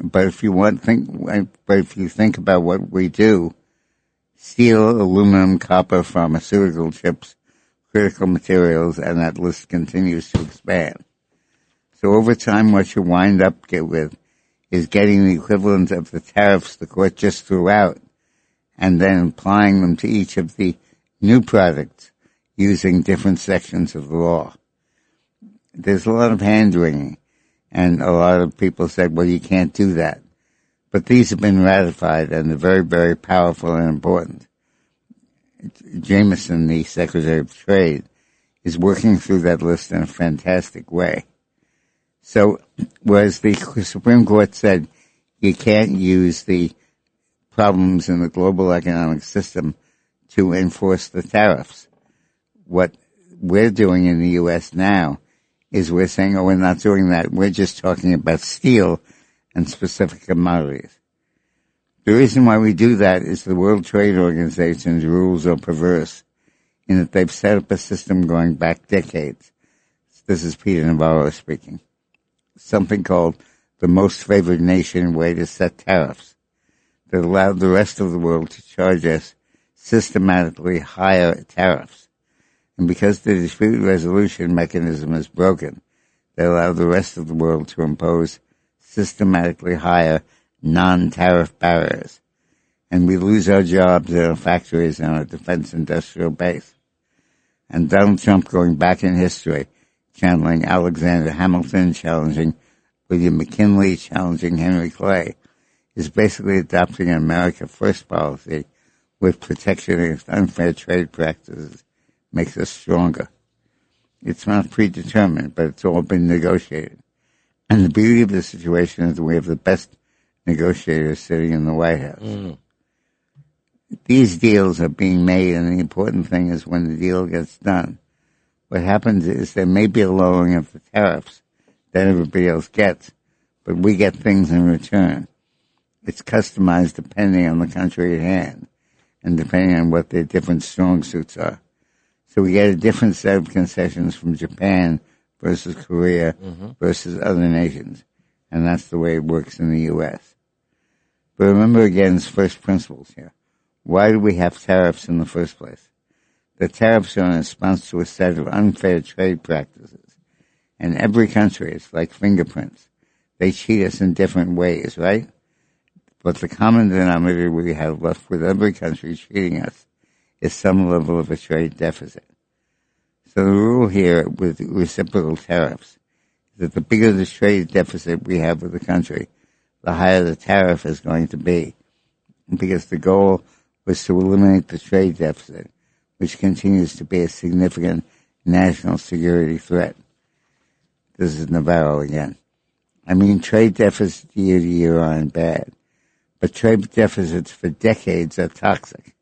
But if you think about what we do, steel, aluminum, copper, pharmaceutical chips, critical materials, and that list continues to expand. So over time, what you wind up with is getting the equivalent of the tariffs the court just threw out and then applying them to each of the new products using different sections of the law. There's a lot of hand-wringing, and a lot of people said, well, you can't do that. But these have been ratified, and they're very, very powerful and important. Jameson, the Secretary of Trade, is working through that list in a fantastic way. So, whereas the Supreme Court said you can't use the problems in the global economic system to enforce the tariffs, what we're doing in the U.S. now is we're saying, oh, we're not doing that. We're just talking about steel and specific commodities. The reason why we do that is the World Trade Organization's rules are perverse in that they've set up a system going back decades. This is Peter Navarro speaking. Something called the most favored nation way to set tariffs that allowed the rest of the world to charge us systematically higher tariffs. And because the dispute resolution mechanism is broken, that allow the rest of the world to impose systematically higher non-tariff barriers. And we lose our jobs in our factories and our defense industrial base. And Donald Trump going back in history, channeling Alexander Hamilton, challenging William McKinley, challenging Henry Clay, is basically adopting an America First policy with protection against unfair trade practices makes us stronger. It's not predetermined, but it's all been negotiated. And the beauty of the situation is that we have the best negotiators sitting in the White House. Mm. These deals are being made, and the important thing is when the deal gets done, what happens is there may be a lowering of the tariffs that everybody else gets, but we get things in return. It's customized depending on the country at hand and depending on what their different strong suits are. So we get a different set of concessions from Japan versus Korea versus other nations, and that's the way it works in the U.S. But remember again, it's first principles here. Why do we have tariffs in the first place? The tariffs are in response to a set of unfair trade practices. And every country, it's like fingerprints. They cheat us in different ways, right? But the common denominator we have left with every country cheating us is some level of a trade deficit. So the rule here with reciprocal tariffs is that the bigger the trade deficit we have with a country, the higher the tariff is going to be. Because the goal was to eliminate the trade deficit, which continues to be a significant national security threat. This is Navarro again. I mean, trade deficits year to year aren't bad, but trade deficits for decades are toxic.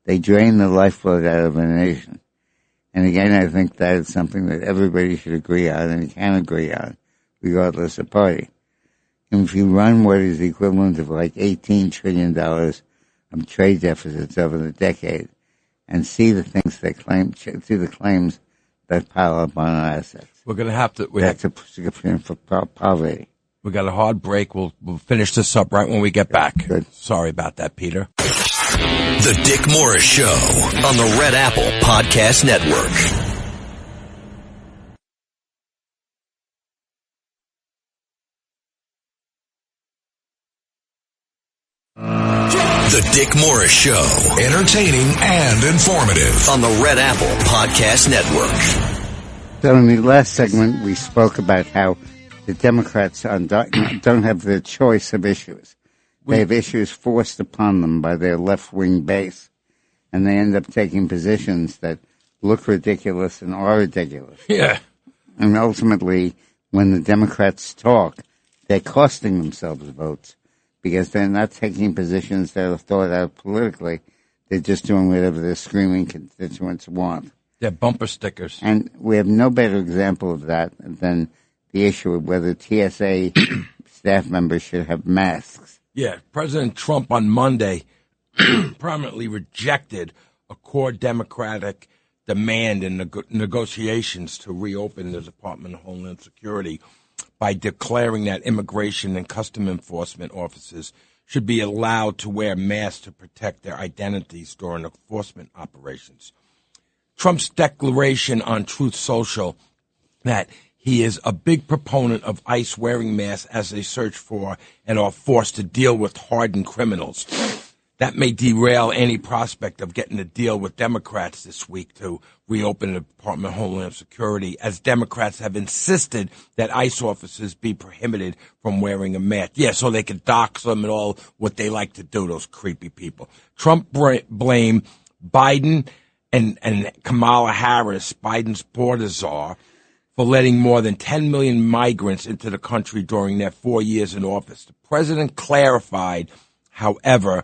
They drain the lifeblood out of a nation. And again, I think that is something that everybody should agree on and can agree on, regardless of party. And if you run what is the equivalent of like $18 trillion of trade deficits over the decade, and see the things they claim, see the claims that pile up on our assets. We're going to have to. That's a prescription for poverty. We got a hard break. We'll finish this up right when we get back. Good. Sorry about that, Peter. The Dick Morris Show on the Red Apple Podcast Network. The Dick Morris Show, entertaining and informative on the Red Apple Podcast Network. So in the last segment, we spoke about how the Democrats don't have the choice of issues. They have issues forced upon them by their left-wing base, and they end up taking positions that look ridiculous and are ridiculous. Yeah. And ultimately, when the Democrats talk, they're costing themselves votes, because they're not taking positions that are thought out politically. They're just doing whatever their screaming constituents want. They're bumper stickers. And we have no better example of that than the issue of whether TSA staff members should have masks. Yeah, President Trump on Monday prominently rejected a core Democratic demand in negotiations to reopen the Department of Homeland Security by declaring that immigration and custom enforcement officers should be allowed to wear masks to protect their identities during enforcement operations. Trump's declaration on Truth Social that he is a big proponent of ICE wearing masks as they search for and are forced to deal with hardened criminals. That may derail any prospect of getting a deal with Democrats this week to reopen the Department of Homeland Security, as Democrats have insisted that ICE officers be prohibited from wearing a mask. Yeah, so they can dox them and all what they like to do, those creepy people. Trump blamed Biden and Kamala Harris, Biden's border czar, for letting more than 10 million migrants into the country during their 4 years in office. The president clarified, however,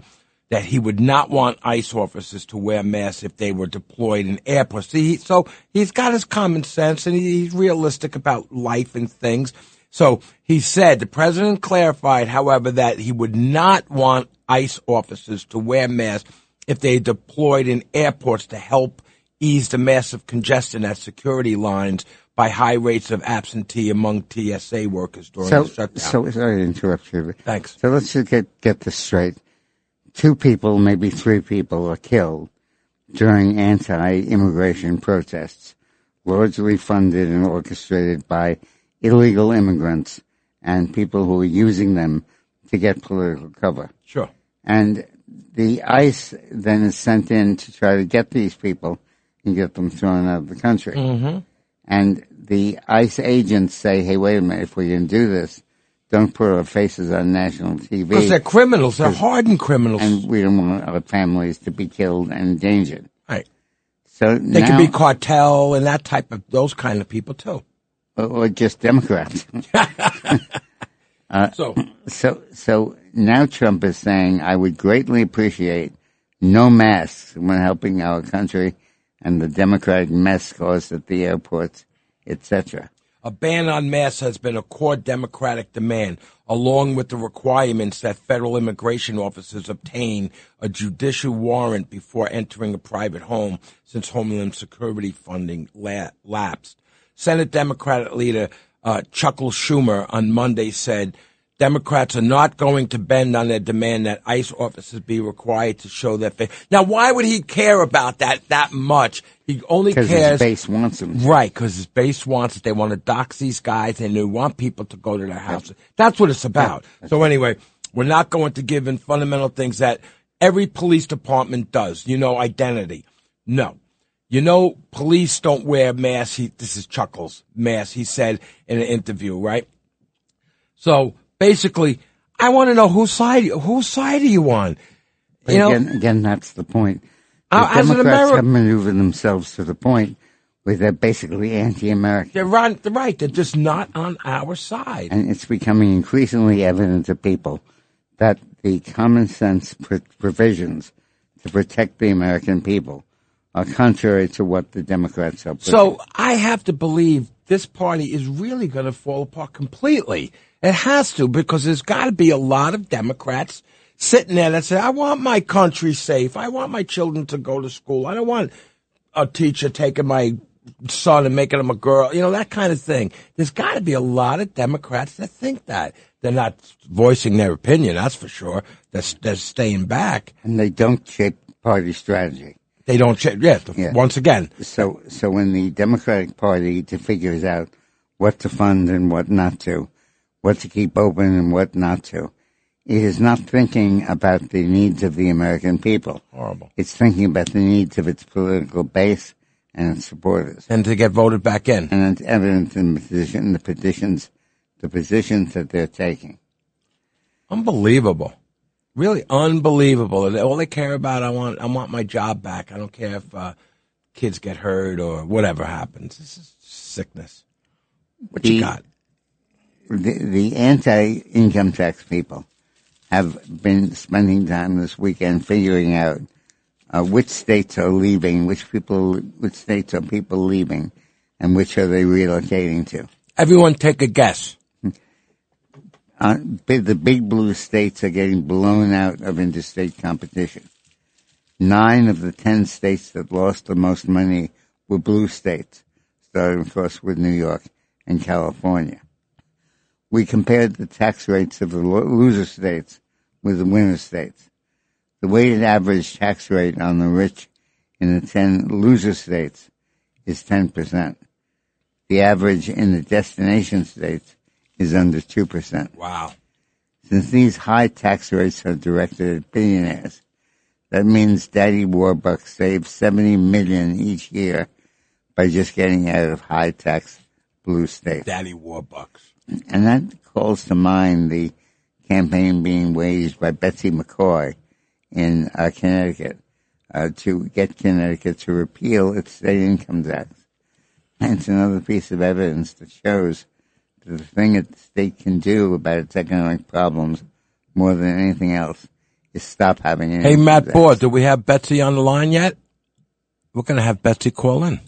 that he would not want ICE officers to wear masks if they were deployed in airports. So he's got his common sense, and he's realistic about life and things. So he said, the president clarified, however, that he would not want ICE officers to wear masks if they deployed in airports to help ease the massive congestion at security lines by high rates of absentee among TSA workers during the shutdown. So sorry to interrupt you. Thanks. So let's just get this straight. 2 people, maybe 3 people, are killed during anti-immigration protests, largely funded and orchestrated by illegal immigrants and people who are using them to get political cover. Sure. And the ICE then is sent in to try to get these people and get them thrown out of the country. Mm-hmm. And the ICE agents say, hey, wait a minute, if we're going to do this, don't put our faces on national TV. Because they're criminals. They're hardened criminals. And we don't want our families to be killed and endangered. Right. So they could be cartel and those kind of people, too. Or just Democrats. So now Trump is saying, I would greatly appreciate no masks when helping our country and the democratic mess caused at the airports, etc. A ban on masks has been a core Democratic demand, along with the requirements that federal immigration officers obtain a judicial warrant before entering a private home since Homeland Security funding lapsed. Senate Democratic leader Chuck Schumer on Monday said Democrats are not going to bend on their demand that ICE officers be required to show their face. Now, why would he care about that much? He only cares because his base wants them. Right, because his base wants it. They want to dox these guys, and they want people to go to their houses. That's what it's about. So anyway, we're not going to give in fundamental things that every police department does. Identity. No. Police don't wear masks. This is Chuckles' mask, he said in an interview, right? So basically, I want to know whose side are you on? Again, that's the point. The Democrats have maneuvered themselves to the point where they're basically anti-American. They're right. They're just not on our side. And it's becoming increasingly evident to people that the common sense provisions to protect the American people are contrary to what the Democrats are pushing. So I have to believe this party is really going to fall apart completely. It has to, because there's got to be a lot of Democrats sitting there that say, I want my country safe. I want my children to go to school. I don't want a teacher taking my son and making him a girl, that kind of thing. There's got to be a lot of Democrats that think that. They're not voicing their opinion, that's for sure. They're staying back. And they don't shape party strategy. They don't shape, once again. So when the Democratic Party figures out what to fund and what not to, what to keep open and what not to, it is not thinking about the needs of the American people. Horrible. It's thinking about the needs of its political base and its supporters. And to get voted back in. And it's evident in the positions that they're taking. Unbelievable. Really unbelievable. All they care about, I want my job back. I don't care if kids get hurt or whatever happens. This is sickness. What you got? The anti-income tax people have been spending time this weekend figuring out which states are leaving, which states are people leaving, and which are they relocating to. Everyone take a guess. The big blue states are getting blown out of interstate competition. 9 of the 10 states that lost the most money were blue states, starting, of course, with New York and California. We compared the tax rates of the loser states with the winner states. The weighted average tax rate on the rich in the 10 loser states is 10%. The average in the destination states is under 2%. Wow. Since these high tax rates are directed at billionaires, that means Daddy Warbucks saves $70 million each year by just getting out of high tax blue states. Daddy Warbucks. And that calls to mind the campaign being waged by Betsy McCaughey in Connecticut to get Connecticut to repeal its state income tax. And it's another piece of evidence that shows that the thing that the state can do about its economic problems more than anything else is stop having an Hey, Matt Bohr, do we have Betsy on the line yet? We're going to have Betsy call in.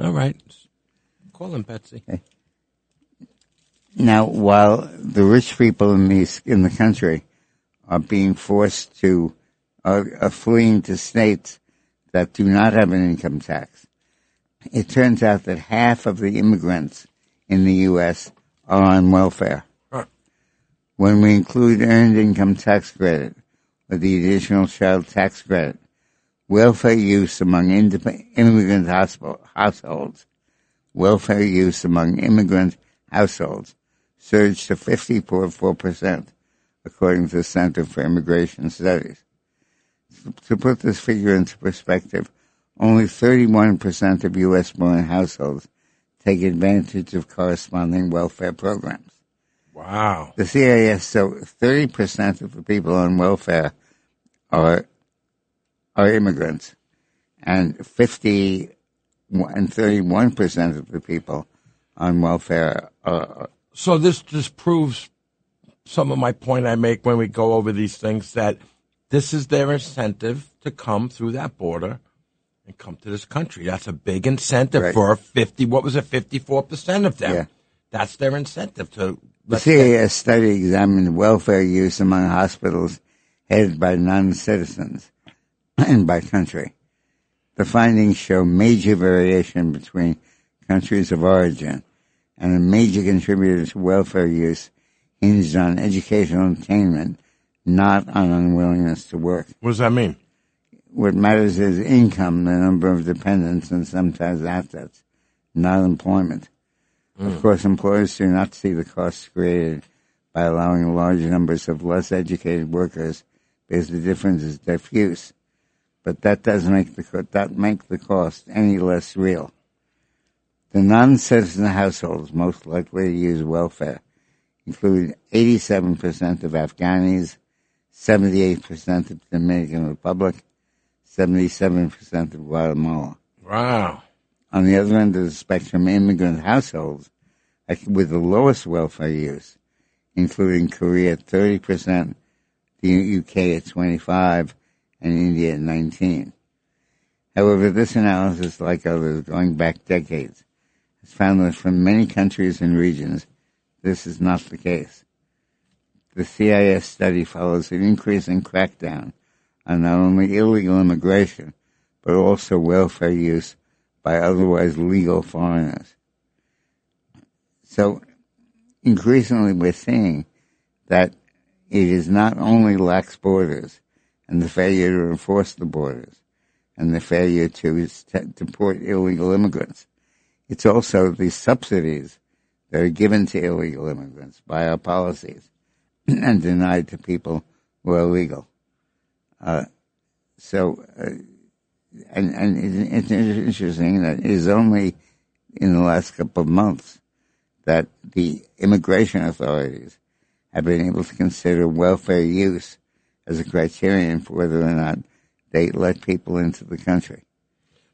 All right. Call in, Betsy. Okay. Now, while the rich people in the country are being forced to, are fleeing to states that do not have an income tax, it turns out that half of the immigrants in the U.S. are on welfare. Huh. When we include earned income tax credit or the additional child tax credit, welfare use among immigrant households, welfare use among immigrant households surged to 50.4%, according to the Center for Immigration Studies. To put this figure into perspective, only 31% of U.S.-born households take advantage of corresponding welfare programs. Wow. The CIS, so 30% of the people on welfare are immigrants, and 31% of the people on welfare are. So this just proves some of my point I make when we go over these things, that this is their incentive to come through that border and come to this country. That's a big incentive for 54% of them. Yeah. That's their incentive to. The CAS study examined welfare use among hospitals headed by non-citizens and by country. The findings show major variation between countries of origin, and a major contributor to welfare use hinged on educational attainment, not on unwillingness to work. What does that mean? What matters is income, the number of dependents, and sometimes assets, not employment. Of course, employers do not see the costs created by allowing large numbers of less educated workers because the difference is diffuse. But that does make the cost any less real. The non-citizen households most likely to use welfare include 87% of Afghanis, 78% of the Dominican Republic, 77% of Guatemala. Wow. On the other end of the spectrum, immigrant households with the lowest welfare use, including Korea at 30%, the UK at 25%, and India at 19%. However, this analysis, like others going back decades, has found that for many countries and regions, this is not the case. The CIS study follows an increasing crackdown on not only illegal immigration, but also welfare use by otherwise legal foreigners. So, increasingly we're seeing that it is not only lax borders and the failure to enforce the borders and the failure to deport illegal immigrants. It's also the subsidies that are given to illegal immigrants by our policies and denied to people who are legal. And it's interesting that it is only in the last couple of months that the immigration authorities have been able to consider welfare use as a criterion for whether or not they let people into the country.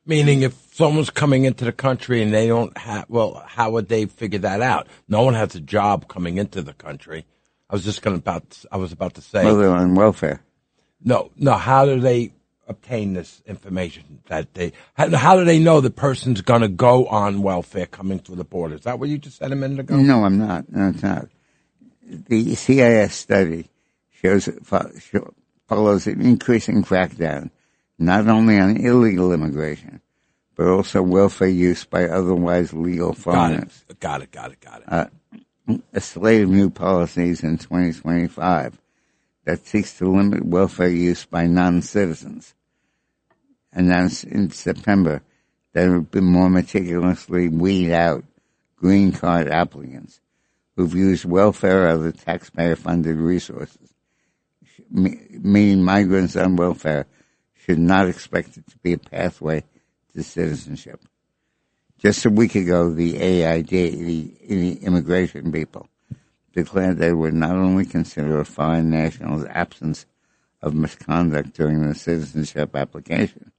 Meaning if someone's coming into the country and they don't have, well, how would they figure that out? No one has a job coming into the country. I was about to say. Well, they're on welfare. No, how do they obtain this information? How do they know the person's going to go on welfare coming through the border? Is that what you just said a minute ago? No, I'm not. No, it's not. The CIS study follows an increasing crackdown, not only on illegal immigration, but also welfare use by otherwise legal foreigners. Got it. A slate of new policies in 2025 that seeks to limit welfare use by non-citizens. Announced in September that it would be more meticulously weed out green card applicants who've used welfare or other taxpayer-funded resources, meaning migrants on welfare should not expect it to be a pathway to citizenship. Just a week ago, the AID, the immigration people, declared they would not only consider a foreign national's absence of misconduct during the citizenship application,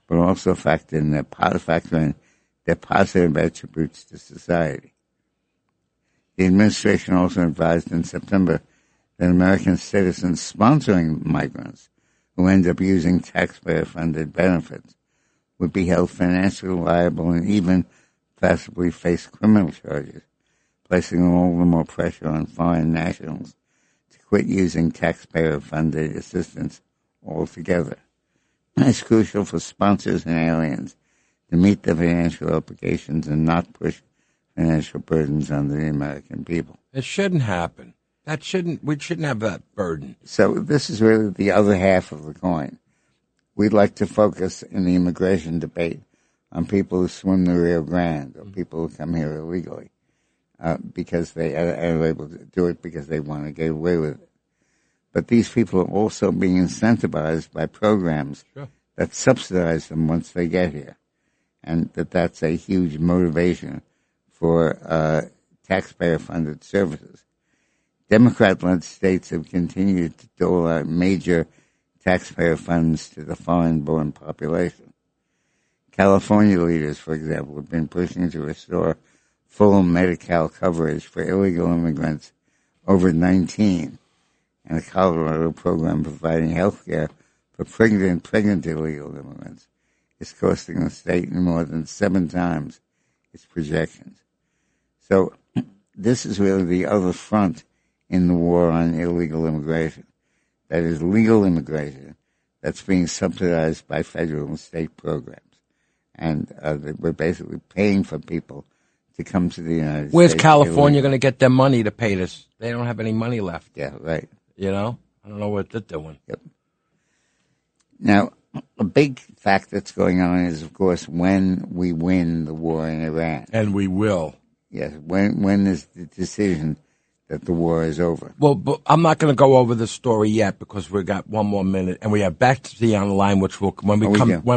but also factor in their positive attributes to society. The administration also advised in September that American citizens sponsoring migrants who end up using taxpayer-funded benefits would be held financially liable and even possibly face criminal charges, placing all the more pressure on foreign nationals to quit using taxpayer-funded assistance altogether. It's crucial for sponsors and aliens to meet the financial obligations and not push financial burdens on the American people. It shouldn't happen. We shouldn't have that burden. So this is really the other half of the coin. We'd like to focus in the immigration debate on people who swim the Rio Grande or people who come here illegally. because they are able to do it because they want to get away with it. But these people are also being incentivized by programs that subsidize them once they get here. And that's a huge motivation for taxpayer-funded services. Democrat-led states have continued to dole out major taxpayer funds to the foreign-born population. California leaders, for example, have been pushing to restore full Medi-Cal coverage for illegal immigrants over 19, and a Colorado program providing health care for pregnant illegal immigrants is costing the state more than 7 times its projections. So this is really the other front in the war on illegal immigration. That is legal immigration that's being subsidized by federal and state programs. And we're basically paying for people to come to the United States. Where's California going to get their money to pay this? They don't have any money left. Yeah, right. You know? I don't know what they're doing. Yep. Now, a big fact that's going on is, of course, when we win the war in Iran. And we will. Yes. When is the decision that the war is over? Well, but I'm not going to go over the story yet because we've got 1 more minute, and we have Betsy on the line, which will when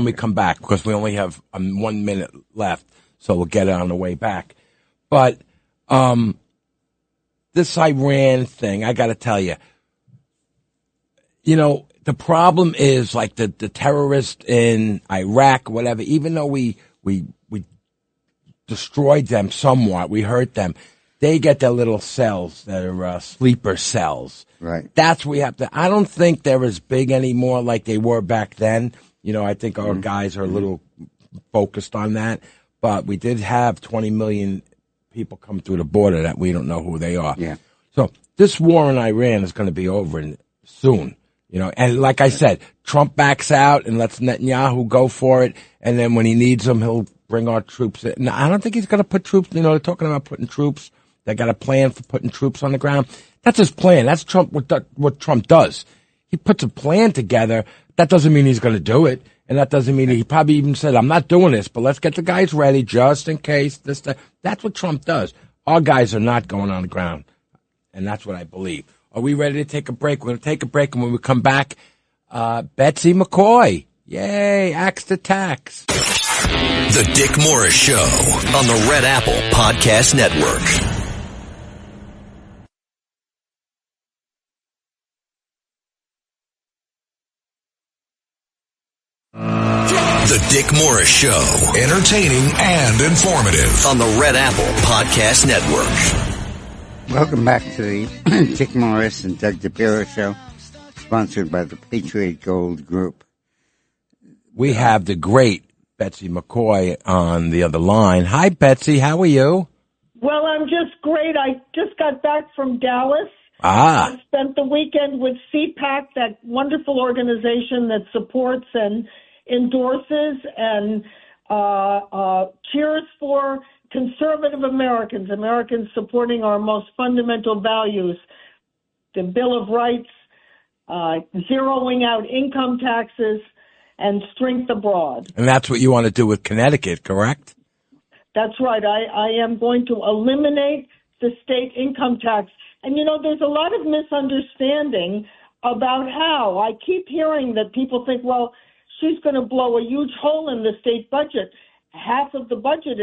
we come back, because we only have 1 minute left, so we'll get it on the way back. But this Iran thing, I got to tell you, the problem is like the terrorists in Iraq, whatever. Even though we destroyed them somewhat, we hurt them. They get their little cells that are sleeper cells. Right. That's what we have to. I don't think they're as big anymore like they were back then. I think our guys are a little focused on that. But we did have 20 million people come through the border that we don't know who they are. Yeah. So this war in Iran is going to be over soon. And like I said, Trump backs out and lets Netanyahu go for it. And then when he needs them, he'll bring our troops in. Now, I don't think he's going to put troops. They're talking about putting troops. They got a plan for putting troops on the ground. That's his plan. That's what Trump does. He puts a plan together. That doesn't mean he's going to do it. And that doesn't mean he probably even said, I'm not doing this, but let's get the guys ready just in case this, that. That's what Trump does. Our guys are not going on the ground. And that's what I believe. Are we ready to take a break? We're going to take a break, and when we come back, Betsy McCaughey. Yay, axe to tax. The Dick Morris Show on the Red Apple Podcast Network. The Dick Morris Show, entertaining and informative on the Red Apple Podcast Network. Welcome back to the Dick Morris and Doug DiPirro Show, sponsored by the Patriot Gold Group. We have the great Betsy McCaughey on the other line. Hi, Betsy. How are you? Well, I'm just great. I just got back from Dallas. I spent the weekend with CPAC, that wonderful organization that supports and endorses and cheers for conservative Americans supporting our most fundamental values, the Bill of Rights, zeroing out income taxes, and strength abroad. And that's what you want to do with Connecticut, correct? That's right. I am going to eliminate the state income tax. And, there's a lot of misunderstanding about how. I keep hearing that people think, well, she's going to blow a huge hole in the state budget. Half of the budget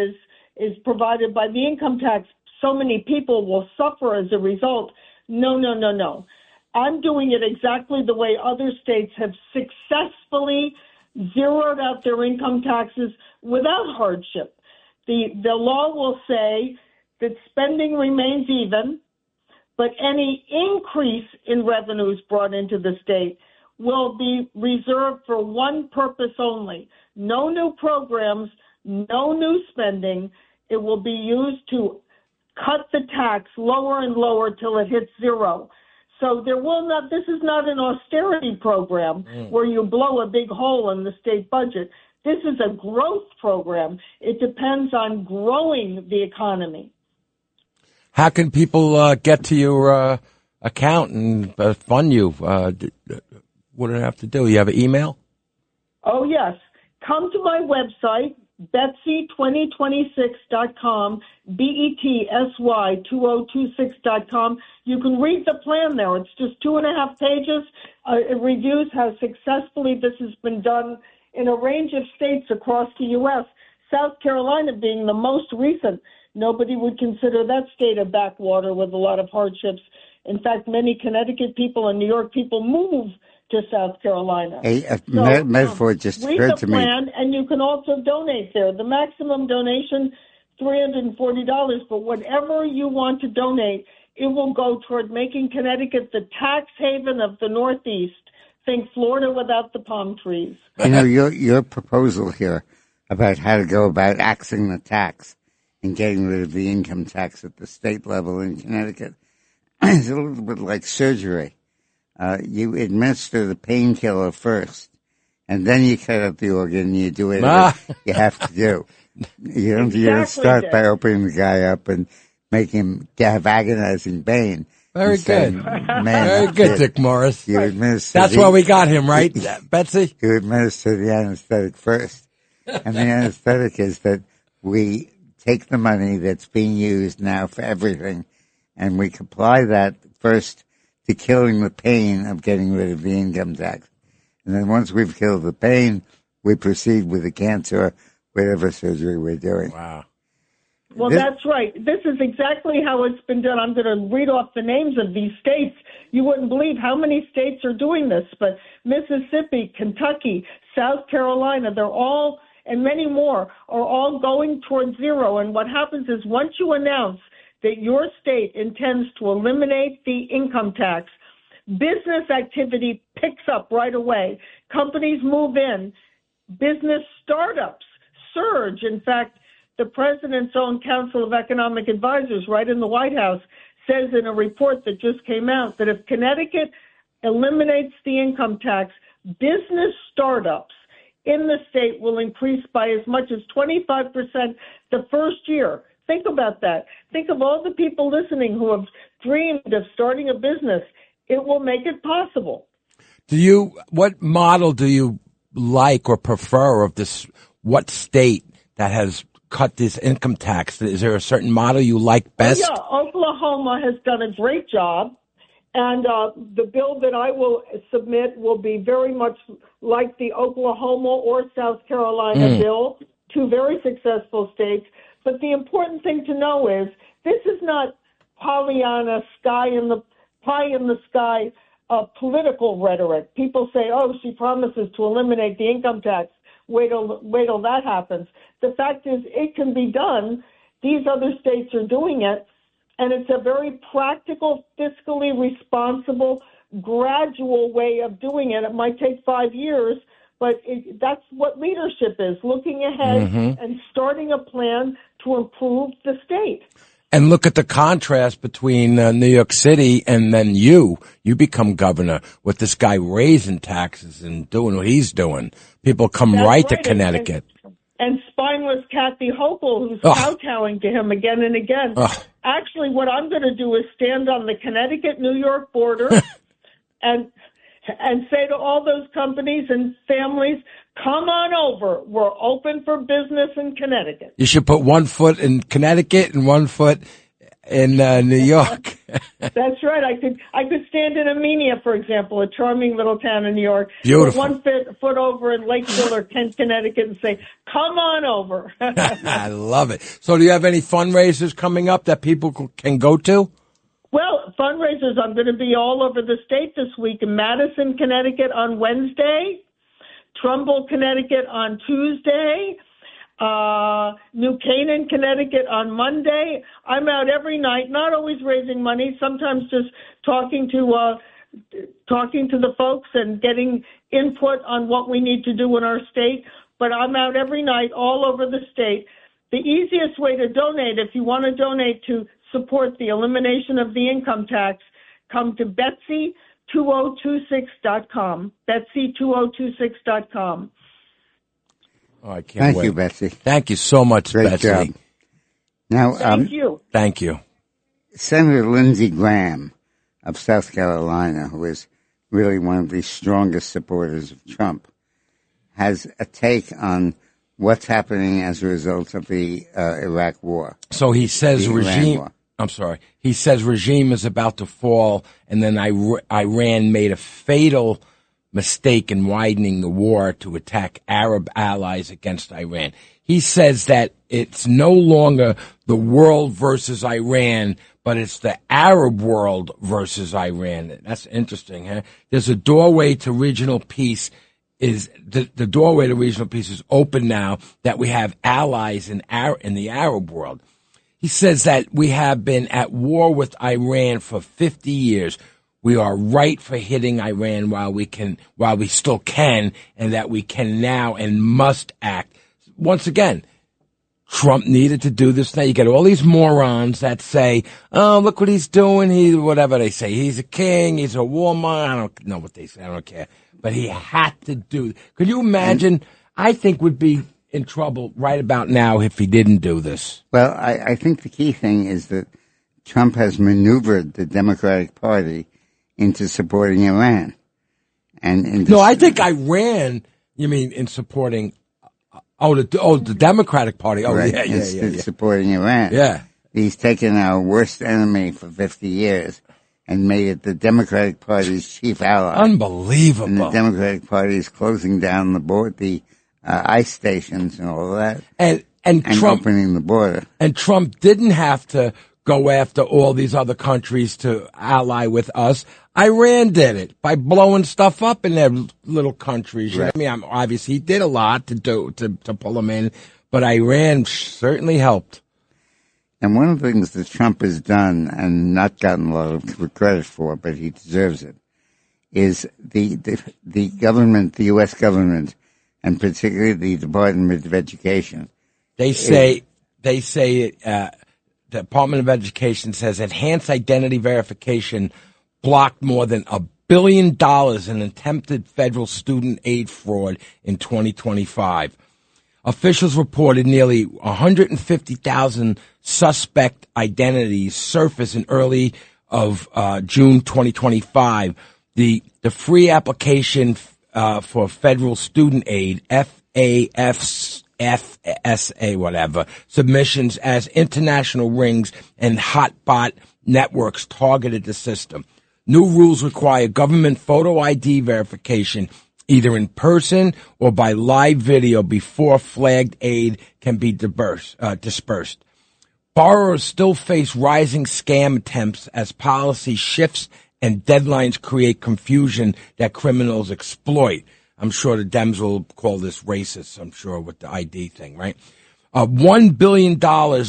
is provided by the income tax. So many people will suffer as a result. No. I'm doing it exactly the way other states have successfully zeroed out their income taxes without hardship. The law will say that spending remains even, but any increase in revenues brought into the state will be reserved for one purpose only. No new programs, no new spending. It will be used to cut the tax lower and lower till it hits zero. So this is not an austerity program where you blow a big hole in the state budget. This is a growth program. It depends on growing the economy. How can people get to your account and fund you? What do they have to do? You have an email? Oh, yes. Come to my website, Betsy2026.com, BETSY 2026.com. You can read the plan there. It's just 2.5 pages. It reviews how successfully this has been done in a range of states across the U.S., South Carolina being the most recent. Nobody would consider that state a backwater with a lot of hardships. In fact, many Connecticut people and New York people move to South Carolina. A metaphor just occurred to me. Read the plan, and you can also donate there. The maximum donation, $340, but whatever you want to donate, it will go toward making Connecticut the tax haven of the Northeast. Think Florida without the palm trees. You know, your proposal here about how to go about axing the tax and getting rid of the income tax at the state level in Connecticut is a little bit like surgery. You administer the painkiller first, and then you cut out the organ and you do whatever you have to do. You don't start by opening the guy up and make him have agonizing pain. Very good. Very good, Dick Morris. That's why we got him, right, Betsy? You administer the anesthetic first. And the anesthetic is that we take the money that's being used now for everything, and we apply that first to killing the pain of getting rid of the income tax. And then once we've killed the pain, we proceed with the cancer, whatever surgery we're doing. Wow. Well, that's right. This is exactly how it's been done. I'm going to read off the names of these states. You wouldn't believe how many states are doing this, but Mississippi, Kentucky, South Carolina, they're all, and many more, are all going towards zero. And what happens is once you announce that your state intends to eliminate the income tax, business activity picks up right away. Companies move in. Business startups surge. In fact, the president's own Council of Economic Advisors, right in the White House, says in a report that just came out that if Connecticut eliminates the income tax, business startups in the state will increase by as much as 25% the first year. Think about that. Think of all the people listening who have dreamed of starting a business. It will make it possible. What model do you like or prefer of this? What state that has cut this income tax? Is there a certain model you like best? Yeah, Oklahoma has done a great job, and the bill that I will submit will be very much like the Oklahoma or South Carolina bill, two very successful states. But the important thing to know is this is not Pollyanna pie in the sky political rhetoric. People say, "Oh, she promises to eliminate the income tax. Wait till that happens." The fact is, it can be done. These other states are doing it, and it's a very practical, fiscally responsible, gradual way of doing it. It might take 5 years, but that's what leadership is, looking ahead and starting a plan to improve the state. And look at the contrast between New York City and then you become governor with this guy raising taxes and doing what he's doing. People come right to Connecticut. And spineless Kathy Hochul, who's kowtowing to him again and again. Actually, what I'm going to do is stand on the Connecticut-New York border and say to all those companies and families, come on over. We're open for business in Connecticut. You should put one foot in Connecticut and one foot in New York. That's right. I could stand in Amenia, for example, a charming little town in New York. Beautiful. Put one foot over in Lakeville or Kent, Connecticut, and say, come on over. I love it. So do you have any fundraisers coming up that people can go to? Well, fundraisers, I'm going to be all over the state this week. In Madison, Connecticut on Wednesday, Trumbull, Connecticut on Tuesday, New Canaan, Connecticut on Monday. I'm out every night, not always raising money, sometimes just talking to the folks and getting input on what we need to do in our state. But I'm out every night all over the state. The easiest way to donate, if you want to donate to support the elimination of the income tax, come to Betsy2026.com. Betsy2026.com. Oh, I can't wait. Thank you, Betsy. Thank you so much, Great Betsy. Job. Now, thank you. Thank you. Senator Lindsey Graham of South Carolina, who is really one of the strongest supporters of Trump, has a take on what's happening as a result of the Iraq war. So he says he says regime is about to fall, and then Iran made a fatal mistake in widening the war to attack Arab allies against Iran. He says that it's no longer the world versus Iran, but it's the Arab world versus Iran. That's interesting, huh? There's a doorway to regional peace. The doorway to regional peace is open now that we have allies in the Arab world. He says that we have been at war with Iran for 50 years. We are right for hitting Iran while we still can, and that we can now and must act. Once again, Trump needed to do this thing. You get all these morons that say, oh, look what he's doing. Whatever they say. He's a king. He's a warmonger. I don't know what they say. I don't care. But he had to do. Could you imagine? I think would be in trouble right about now if he didn't do this. Well, I think the key thing is that Trump has maneuvered the Democratic Party into supporting Iran. No, I think Iran, you mean in supporting, the Democratic Party. Oh, right. Yeah. Supporting Iran. Yeah. He's taken our worst enemy for 50 years and made it the Democratic Party's chief ally. Unbelievable. And the Democratic Party is closing down the ICE stations and all of that. And Trump, opening the border. And Trump didn't have to go after all these other countries to ally with us. Iran did it by blowing stuff up in their little countries. Right. I mean, obviously he did a lot to pull them in, but Iran certainly helped. And one of the things that Trump has done and not gotten a lot of credit for, but he deserves it, is the government, the U.S. government, and particularly the Department of Education. They say the Department of Education says enhanced identity verification blocked more than $1 billion in attempted federal student aid fraud in 2025. Officials reported nearly 150,000 suspect identities surfaced in early of June 2025. The free application for federal student aid, FAFSA, whatever, submissions as international rings and hotbot networks targeted the system. New rules require government photo ID verification either in person or by live video before flagged aid can be dispersed. Borrowers still face rising scam attempts as policy shifts and deadlines create confusion that criminals exploit. I'm sure the Dems will call this racist, I'm sure, with the ID thing, right? $1 billion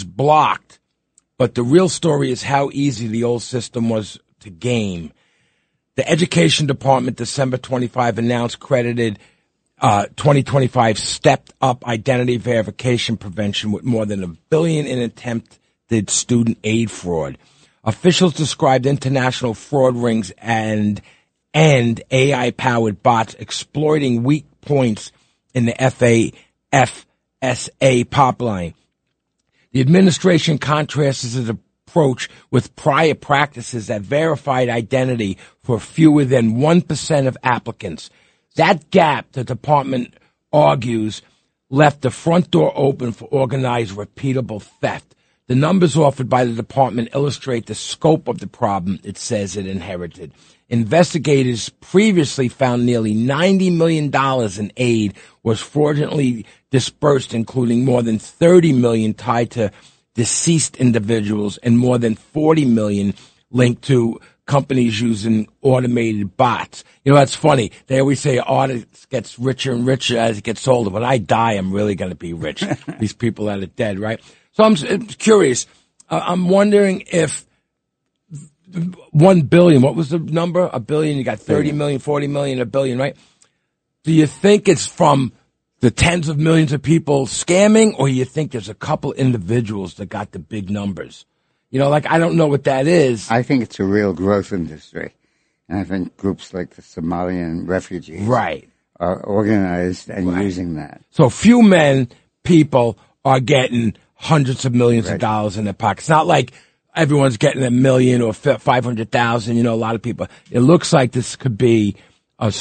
blocked, but the real story is how easy the old system was to game. The Education Department, December 25, announced credited 2025 stepped up identity verification prevention with more than $1 billion in attempted student aid fraud. Officials described international fraud rings and AI-powered bots exploiting weak points in the FAFSA pipeline. The administration contrasts its approach with prior practices that verified identity for fewer than 1% of applicants. That gap, the department argues, left the front door open for organized, repeatable theft. The numbers offered by the department illustrate the scope of the problem it says it inherited. Investigators previously found nearly $90 million in aid was fraudulently dispersed, including more than $30 million tied to deceased individuals and more than $40 million linked to companies using automated bots. You know, that's funny. They always say artist gets richer and richer as it gets older. When I die, I'm really going to be rich. These people that are dead, right? So I'm curious. I'm wondering if 1 billion, what was the number? $1 billion, you got 30 million, 40 million, $1 billion, right? Do you think it's from the tens of millions of people scamming, or you think there's a couple individuals that got the big numbers? You know, like, I don't know what that is. I think it's a real growth industry. And I think groups like the Somalian refugees are organized and using that. So few people are getting hundreds of millions of dollars in their pockets. It's not like everyone's getting $1 million or 500,000. You know, a lot of people. It looks like this could be a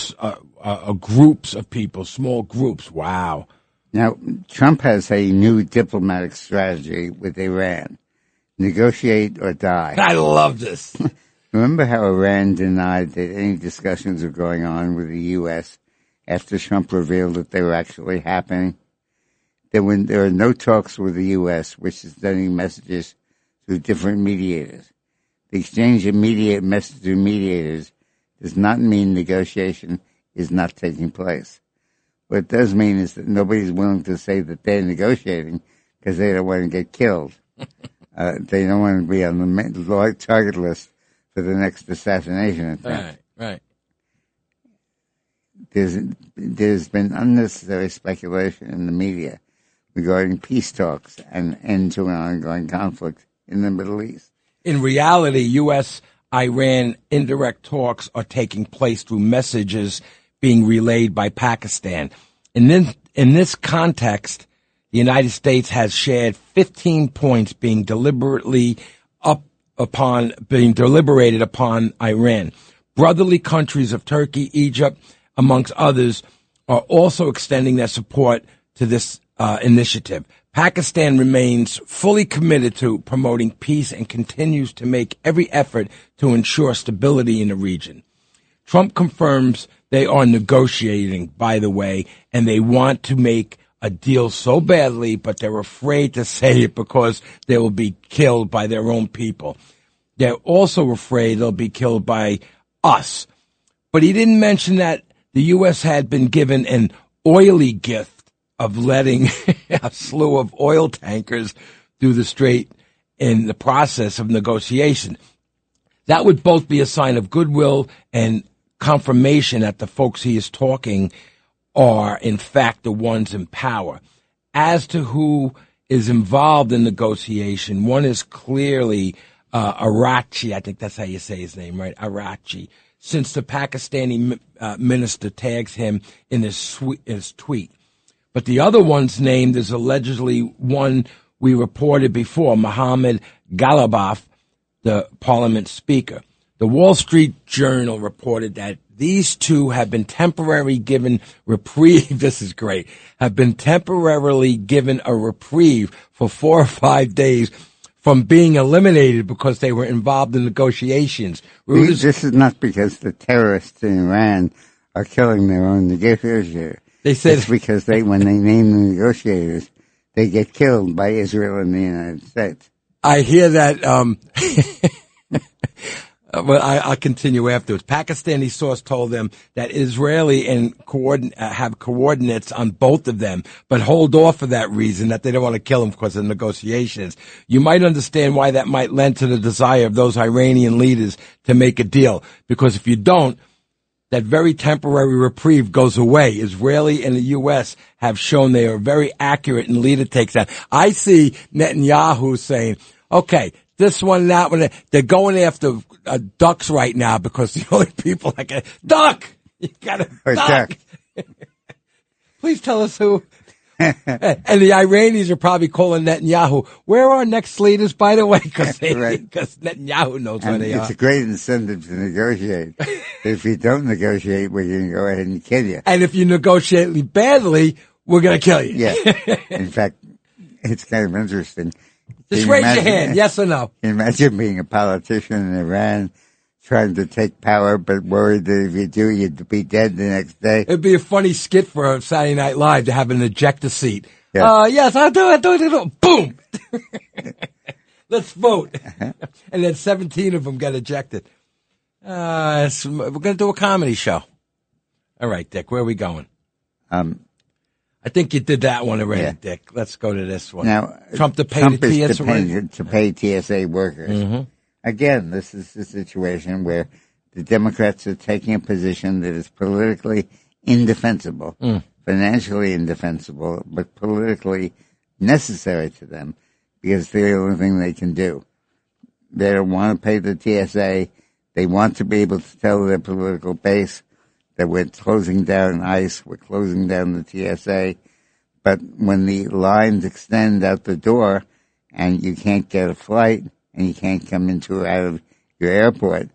groups of people, small groups. Wow. Now, Trump has a new diplomatic strategy with Iran. Negotiate or die. I love this. Remember how Iran denied that any discussions were going on with the U.S. after Trump revealed that they were actually happening? There are no talks with the U.S., which is sending messages through different mediators. The exchange of messages through mediators does not mean negotiation is not taking place. What it does mean is that nobody's willing to say that they're negotiating because they don't want to get killed. They don't want to be on the target list for the next assassination attempt. Right. There's been unnecessary speculation in the media regarding peace talks and end to an ongoing conflict in the Middle East. In reality, U.S.-Iran indirect talks are taking place through messages being relayed by Pakistan. In this context, the United States has shared 15 points being deliberated upon Iran. Brotherly countries of Turkey, Egypt, amongst others, are also extending their support to this initiative. Pakistan remains fully committed to promoting peace and continues to make every effort to ensure stability in the region. Trump confirms they are negotiating, by the way, and they want to make a deal so badly, but they're afraid to say it because they will be killed by their own people. They're also afraid they'll be killed by us. But he didn't mention that the U.S. had been given an oily gift of letting a slew of oil tankers through the strait in the process of negotiation. That would both be a sign of goodwill and confirmation that the folks he is talking are, in fact, the ones in power. As to who is involved in negotiation, one is clearly Arachi. I think that's how you say his name, right? Arachi. Since the Pakistani minister tags him in his tweet. But the other one's named is allegedly one we reported before, Mohammed Ghalibaf, the parliament speaker. The Wall Street Journal reported that these two have been temporarily given reprieve. This is great. Have been temporarily given a reprieve for 4 or 5 days from being eliminated because they were involved in negotiations. This is not because the terrorists in Iran are killing their own negotiators. They said it's because when they name the negotiators, they get killed by Israel and the United States. I hear that. Well, I'll continue afterwards. Pakistani source told them that Israeli and have coordinates on both of them, but hold off for that reason, that they don't want to kill them because of negotiations. You might understand why that might lend to the desire of those Iranian leaders to make a deal, because if you don't, that very temporary reprieve goes away. Israeli and the U.S. have shown they are very accurate in leader takes that. I see Netanyahu saying, okay, this one, that one, they're going after ducks right now because the only people that can, duck! You got a duck! Please tell us who. And the Iranians are probably calling Netanyahu. Where are our next leaders, by the way? Because Netanyahu knows where they are. It's a great incentive to negotiate. If you don't negotiate, we're going to go ahead and kill you. And if you negotiate badly, we're going to kill you. Yeah. In fact, it's kind of interesting. Just raise your hand, yes or no. Imagine being a politician in Iran trying to take power, but worried that if you do, you'd be dead the next day. It'd be a funny skit for Saturday Night Live to have an ejector seat. Yeah. Yes, I'll do it. Boom! Let's vote. And then 17 of them get ejected. We're going to do a comedy show. All right, Dick, where are we going? I think you did that one already, yeah. Dick. Let's go to this one. Now, Trump is to pay TSA workers. Mm-hmm. Again, this is a situation where the Democrats are taking a position that is politically indefensible, financially indefensible, but politically necessary to them because it's the only thing they can do. They don't want to pay the TSA. They want to be able to tell their political base that we're closing down ICE, we're closing down the TSA. But when the lines extend out the door and you can't get a flight and you can't come into or out of your airport,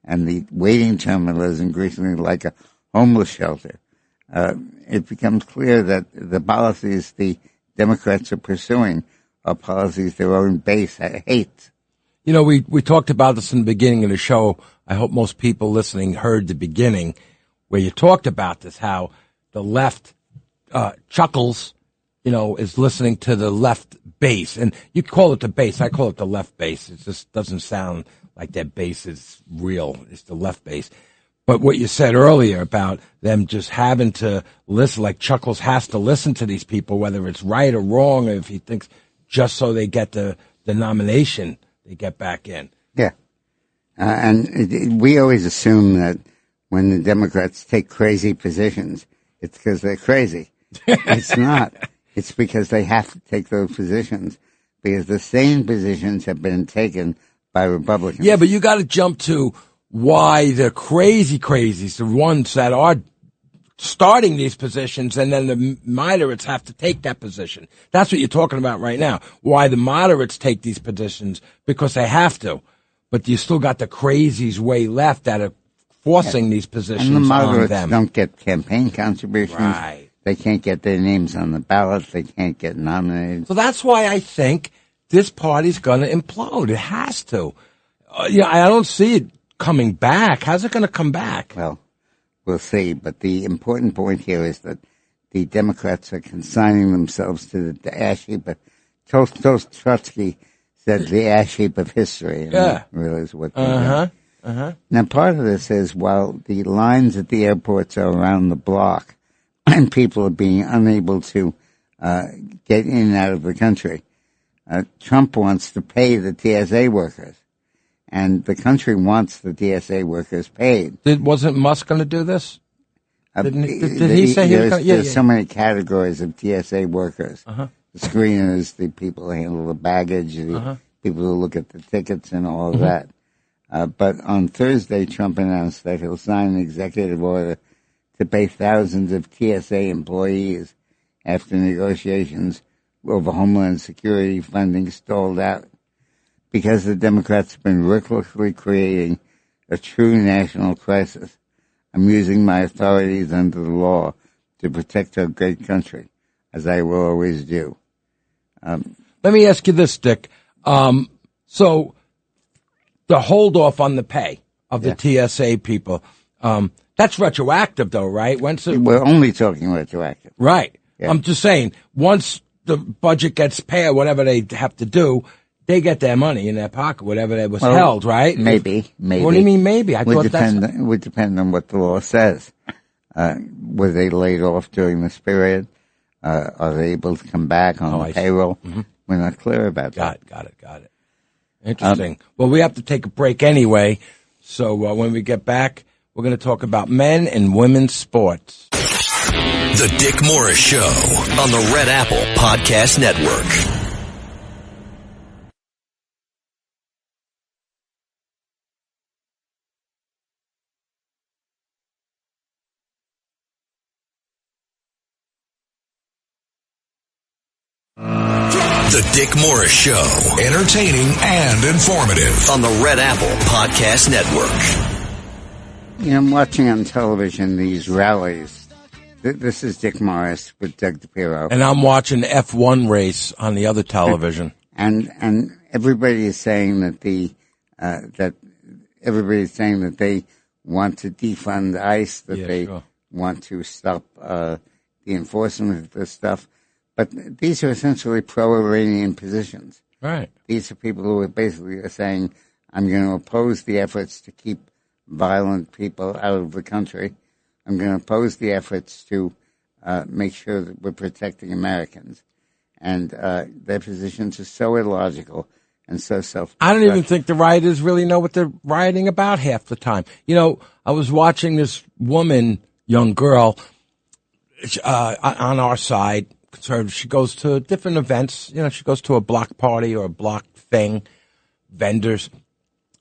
and the waiting terminal is increasingly like a homeless shelter, it becomes clear that the policies the Democrats are pursuing are policies their own base hates. You know, we talked about this in the beginning of the show. I hope most people listening heard the beginning where you talked about this, how the left chuckles, you know, is listening to the left base. And you call it the base. I call it the left base. It just doesn't sound like that base is real. It's the left base. But what you said earlier about them just having to listen, like Chuckles has to listen to these people, whether it's right or wrong, or if he thinks just so they get the nomination, they get back in. Yeah. And we always assume that when the Democrats take crazy positions, it's because they're crazy. It's not. It's because they have to take those positions because the same positions have been taken by Republicans. Yeah, but you got to jump to why the crazies, the ones that are starting these positions, and then the moderates have to take that position. That's what you're talking about right now. Why the moderates take these positions, because they have to. But you still got the crazies way left that are forcing these positions and the moderates on them. Don't get campaign contributions. Right. They can't get their names on the ballot. They can't get nominated. So that's why I think this party's going to implode. It has to. I don't see it coming back. How's it going to come back? Well, we'll see. But the important point here is that the Democrats are consigning themselves to the ash heap. Trotsky said the ash heap of history. And yeah. Really is what they're doing. Now, part of this is while the lines at the airports are around the block and people are being unable to get in and out of the country, Trump wants to pay the TSA workers. And the country wants the TSA workers paid. Wasn't Musk going to do this? Did he say he was going to? There's so many categories of TSA workers. The screeners, the people who handle the baggage, the people who look at the tickets and all of that. But on Thursday, Trump announced that he'll sign an executive order to pay thousands of TSA employees after negotiations over Homeland Security funding stalled out. Because the Democrats have been recklessly creating a true national crisis, I'm using my authorities under the law to protect our great country, as I will always do. Let me ask you this, Dick. So the hold off on the pay of the TSA people, that's retroactive, though, right? We're only talking retroactive. Right. Yeah. I'm just saying, once the budget gets paid, whatever they have to do, they get their money in their pocket, whatever that was held, right? Maybe. What do you mean maybe? It would depend on what the law says. Were they laid off during this period? Are they able to come back on the payroll? We're not clear about that. Got it. Interesting. Well, we have to take a break anyway. So when we get back, we're going to talk about men and women's sports. The Dick Morris Show on the Red Apple Podcast Network. The Dick Morris Show, entertaining and informative on the Red Apple Podcast Network. You know, I'm watching on television these rallies. This is Dick Morris with Doug DiPirro. And I'm watching F1 race on the other television. And everybody is saying that everybody's saying that they want to defund ICE, that they want to stop the enforcement of this stuff. But these are essentially pro-Iranian positions. Right. These are people who are basically saying, I'm going to oppose the efforts to keep violent people out of the country. I'm going to oppose the efforts to make sure that we're protecting Americans. And their positions are so illogical and so self-destructive. I don't even think the rioters really know what they're rioting about half the time. You know, I was watching this woman, young girl, on our side, conservative. She goes to different events. You know, she goes to a block party or a block thing, vendors,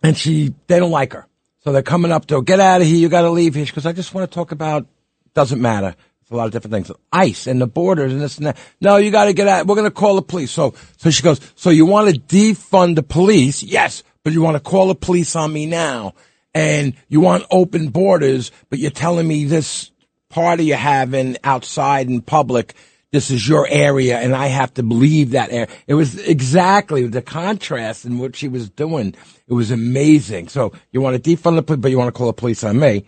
and they don't like her. So they're coming up to her, get out of here, you got to leave here. She goes, I just want to talk about, doesn't matter. It's a lot of different things. ICE and the borders and this and that. No, you got to get out. We're going to call the police. So she goes, so you want to defund the police? Yes, but you want to call the police on me now. And you want open borders, but you're telling me this party you're having outside in public, this is your area and I have to leave that area. It was exactly the contrast in what she was doing. It was amazing. So you want to defund the police, but you want to call the police on me.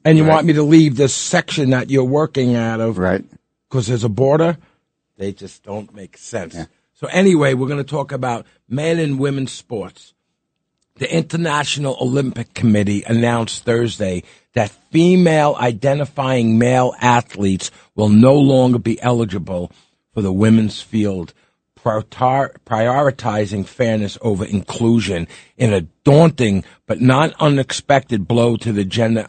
And you want me to leave this section that you're working out of. Right. Because there's a border. They just don't make sense. Yeah. So anyway, we're going to talk about men and women's sports. The International Olympic Committee announced Thursday that female identifying male athletes will no longer be eligible for the women's field, prioritizing fairness over inclusion in a daunting but not unexpected blow to the gender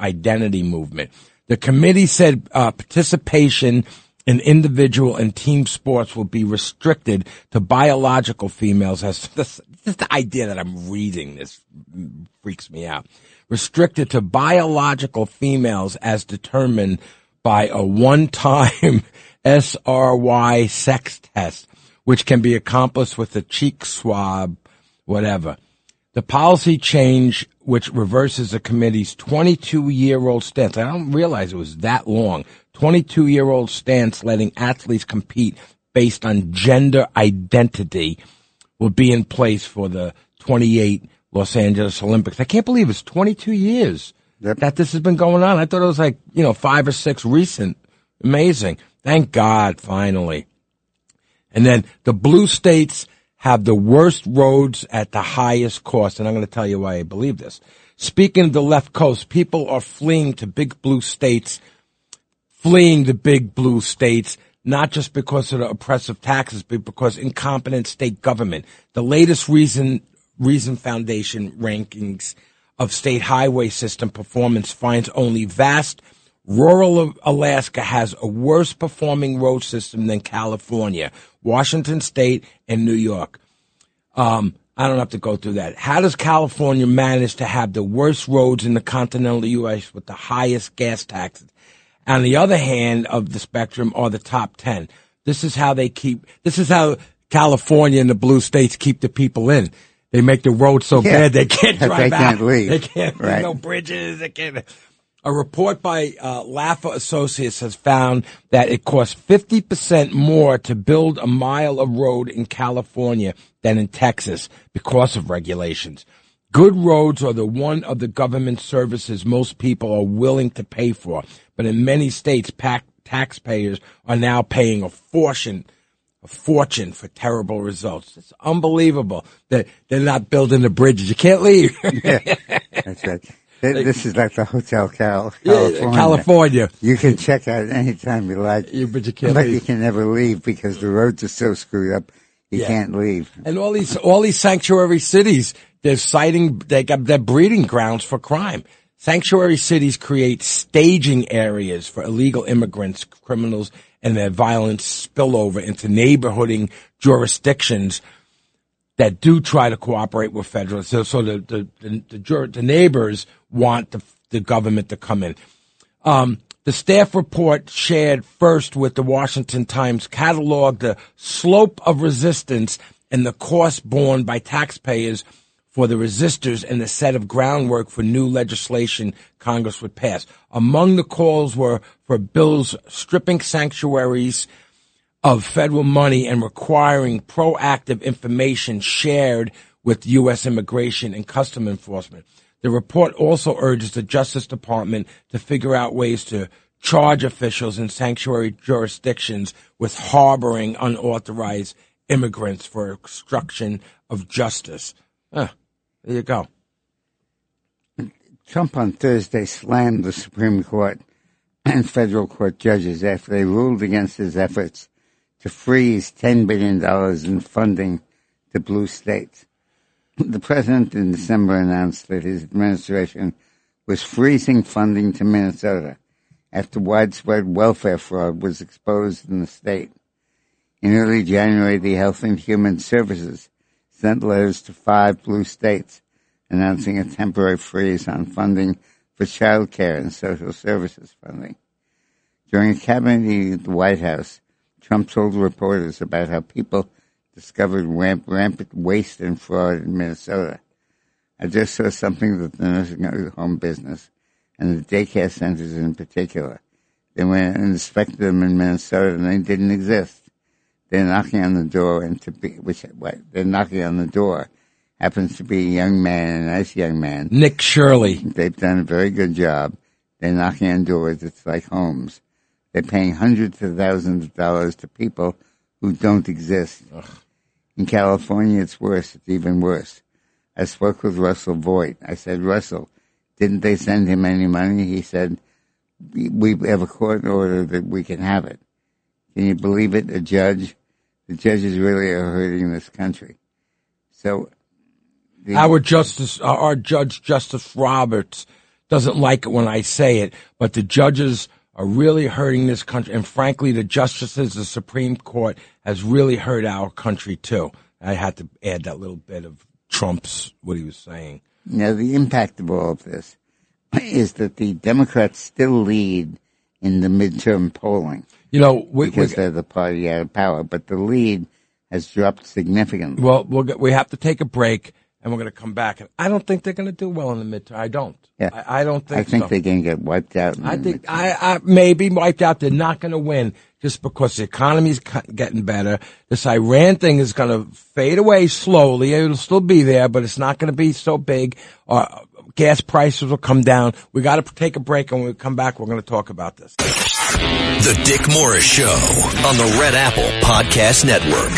identity movement. The committee said participation in individual and team sports will be restricted to biological females. As this is the idea that I'm reading. This freaks me out. Restricted to biological females as determined by a one-time SRY sex test, which can be accomplished with a cheek swab, whatever. The policy change, which reverses the committee's 22-year-old stance. I don't realize it was that long. 22-year-old stance letting athletes compete based on gender identity will be in place for the 28 Los Angeles Olympics. I can't believe it's 22 years that this has been going on. I thought it was like, 5 or 6 recent. Amazing. Thank God, finally. And then the blue states have the worst roads at the highest cost, and I'm going to tell you why I believe this. Speaking of the left coast, people are fleeing the big blue states, not just because of the oppressive taxes, but because incompetent state government. The latest Reason Foundation rankings of state highway system performance finds only vast rural Alaska has a worse performing road system than California, Washington State, and New York. I don't have to go through that. How does California manage to have the worst roads in the continental U.S. with the highest gas taxes? On the other hand of the spectrum are the top 10. This is how California and the blue states keep the people in. They make the roads so bad they can't drive out. They can't leave. They can't, right. No bridges. They can't. A report by Laffer Associates has found that it costs 50% more to build a mile of road in California than in Texas because of regulations. Good roads are one of the government services most people are willing to pay for, but in many states, taxpayers are now paying a fortune for terrible results. It's unbelievable that they're not building the bridges. You can't leave. Yeah, that's right. This is like the Hotel California. Yeah, California. You can check out anytime you like, but you can't but leave. You can never leave because the roads are so screwed up. You can't leave. And all these sanctuary cities, they're breeding grounds for crime. Sanctuary cities create staging areas for illegal immigrants, criminals, and their violent spillover into neighborhooding jurisdictions that do try to cooperate with federal. So the neighbors want the government to come in. The staff report shared first with the Washington Times cataloged the slope of resistance and the cost borne by taxpayers for the resistors and the set of groundwork for new legislation Congress would pass. Among the calls were for bills stripping sanctuaries of federal money and requiring proactive information shared with U.S. Immigration and Customs Enforcement. The report also urges the Justice Department to figure out ways to charge officials in sanctuary jurisdictions with harboring unauthorized immigrants for obstruction of justice. There you go. Trump on Thursday slammed the Supreme Court and federal court judges after they ruled against his efforts to freeze $10 billion in funding to blue states. The president in December announced that his administration was freezing funding to Minnesota after widespread welfare fraud was exposed in the state. In early January, the Health and Human Services sent letters to 5 blue states announcing a temporary freeze on funding for child care and social services funding. During a cabinet meeting at the White House, Trump told reporters about how people discovered rampant waste and fraud in Minnesota. I just saw something that the nursing home business and the daycare centers in particular. They went and inspected them in Minnesota, and they didn't exist. They're knocking on the door, they're knocking on the door. Happens to be a young man, a nice young man. Nick Shirley. They've done a very good job. They're knocking on doors. It's like homes. They're paying hundreds of thousands of dollars to people who don't exist. Ugh. In California, it's worse. It's even worse. I spoke with Russell Voigt. I said, Russell, didn't they send him any money? He said, we have a court order that we can have it. Can you believe it? The judges really are hurting this country. So our Judge Justice Roberts doesn't like it when I say it, but the judges are really hurting this country. And frankly, the justices, the Supreme Court has really hurt our country too. I had to add that little bit of Trump's, what he was saying. Now, the impact of all of this is that the Democrats still lead in the midterm polling. Because they're the party out of power, but the lead has dropped significantly. Well, we have to take a break, and we're going to come back. And I don't think they're going to do well in the midterm. I don't. Yeah. I don't think so. I think they're going to get wiped out. I think I maybe wiped out. They're not going to win just because the economy's getting better. This Iran thing is going to fade away slowly. It'll still be there, but it's not going to be so big. Gas prices will come down. We got to take a break, and when we come back, we're going to talk about this. The Dick Morris Show on the Red Apple Podcast Network.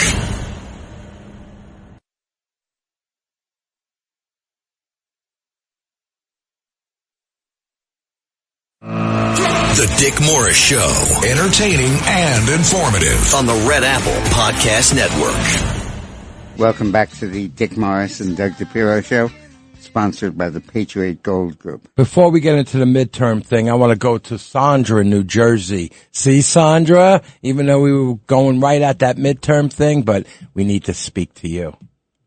The Dick Morris Show, entertaining and informative on the Red Apple Podcast Network. Welcome back to the Dick Morris and Doug DiPirro Show, sponsored by the Patriot Gold Group. Before we get into the midterm thing, I want to go to Sandra in New Jersey. See, Sandra, even though we were going right at that midterm thing, but we need to speak to you.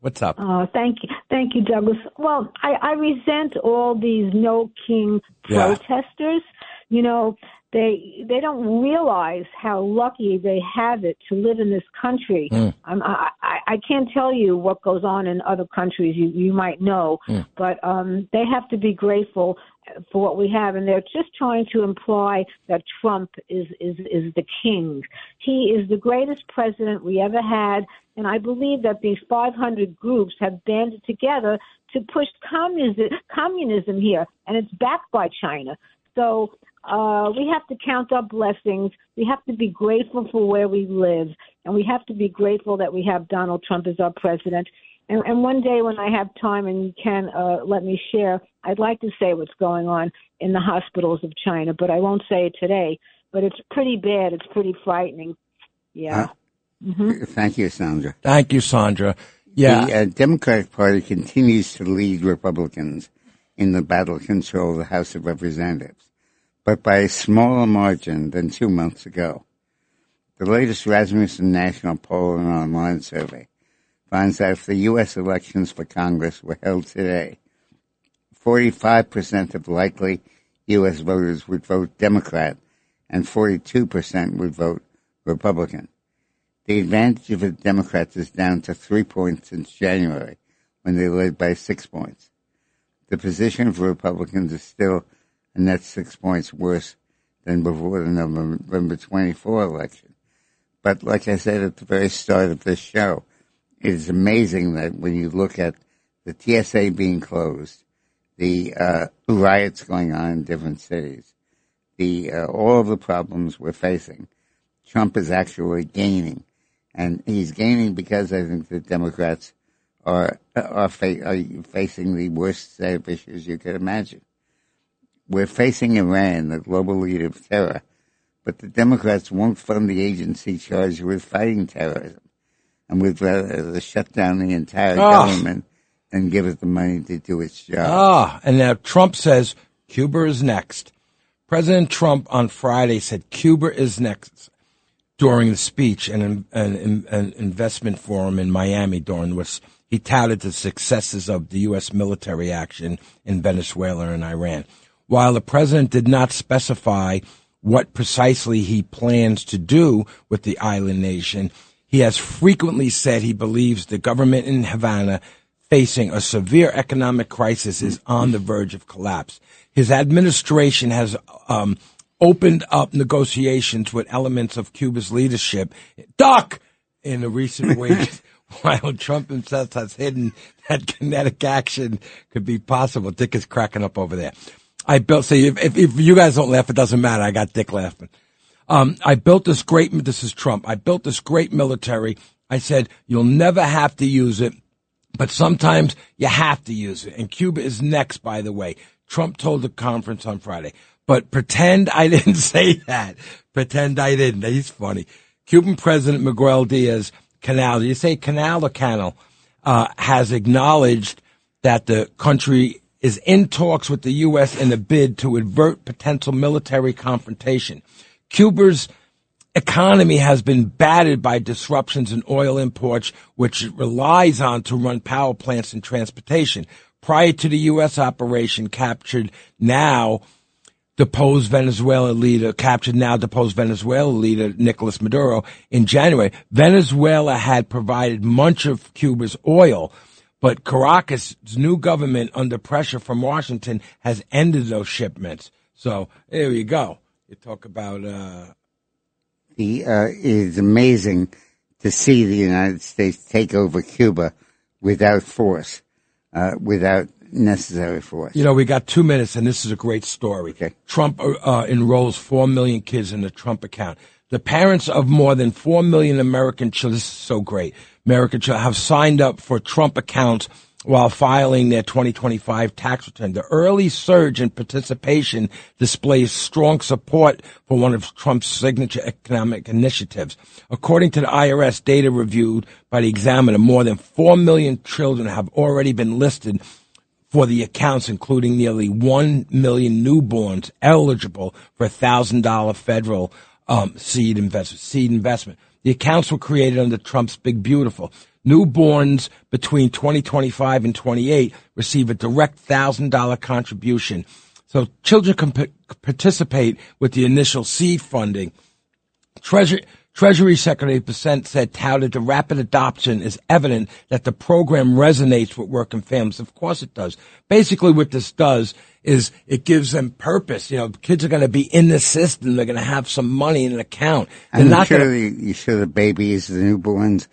What's up? Oh, thank you. Thank you, Douglas. Well, I resent all these no king protesters. You know, they don't realize how lucky they have it to live in this country. I can't tell you what goes on in other countries. You might know, but they have to be grateful for what we have, and they're just trying to imply that Trump is the king. He is the greatest president we ever had, and I believe that these 500 groups have banded together to push communism here, and it's backed by China. So we have to count our blessings. We have to be grateful for where we live, and we have to be grateful that we have Donald Trump as our president. And one day when I have time and you can let me share, I'd like to say what's going on in the hospitals of China, but I won't say it today. But it's pretty bad. It's pretty frightening. Yeah. Thank you, Sandra. Thank you, Sandra. Yeah. The Democratic Party continues to lead Republicans in the battle to control the House of Representatives, but by a smaller margin than 2 months ago. The latest Rasmussen National Poll and Online Survey finds that if the U.S. elections for Congress were held today, 45% of likely U.S. voters would vote Democrat and 42% would vote Republican. The advantage of the Democrats is down to 3 points since January, when they led by 6 points. The position for Republicans is still a net 6 points worse than before the November 24 election. But like I said at the very start of this show, it is amazing that when you look at the TSA being closed, the riots going on in different cities, all of the problems we're facing, Trump is actually gaining. And he's gaining because I think the Democrats are facing the worst set of issues you could imagine. We're facing Iran, the global leader of terror, but the Democrats won't fund the agency charged with fighting terrorism. And we'd rather shut down the entire government and give it the money to do its job. And now Trump says Cuba is next. President Trump on Friday said Cuba is next during the speech at an investment forum in Miami, during which he touted the successes of the U.S. military action in Venezuela and Iran. While the president did not specify what precisely he plans to do with the island nation, he has frequently said he believes the government in Havana, facing a severe economic crisis, is on the verge of collapse. His administration has opened up negotiations with elements of Cuba's leadership. Duck! In the recent weeks, while Trump himself has hidden that kinetic action could be possible. Dick is cracking up over there. If you guys don't laugh, it doesn't matter. I got Dick laughing. This is Trump. I built this great military. I said, you'll never have to use it, but sometimes you have to use it. And Cuba is next, by the way. Trump told the conference on Friday. But pretend I didn't say that. Pretend I didn't. He's funny. Cuban President Miguel Diaz-Canel, do you say Canal or Canal, has acknowledged that the country is in talks with the U.S. in a bid to avert potential military confrontation. Cuba's economy has been battered by disruptions in oil imports, which it relies on to run power plants and transportation. Prior to the U.S. operation captured now deposed Venezuela leader Nicolas Maduro in January. Venezuela had provided much of Cuba's oil, but Caracas' new government, under pressure from Washington, has ended those shipments. So there you go. You talk about it's amazing to see the United States take over Cuba without force, without necessary force. You know, we got 2 minutes, and this is a great story. Okay. Trump enrolls 4 million kids in the Trump account. The parents of more than 4 million American children, this is so great, American children have signed up for Trump accounts while filing their 2025 tax return. The early surge in participation displays strong support for one of Trump's signature economic initiatives. According to the IRS data reviewed by the Examiner, more than 4 million children have already been listed for the accounts, including nearly 1 million newborns eligible for $1,000 federal seed investment. The accounts were created under Trump's Big Beautiful. Newborns between 2025 and 28 receive a direct $1,000 contribution. So children can participate with the initial seed funding. Treasury Secretary Percent said touted the rapid adoption is evident that the program resonates with working families. Of course it does. Basically what this does is it gives them purpose. You know, kids are going to be in the system. They're going to have some money in an account. You sure the babies, the newborns,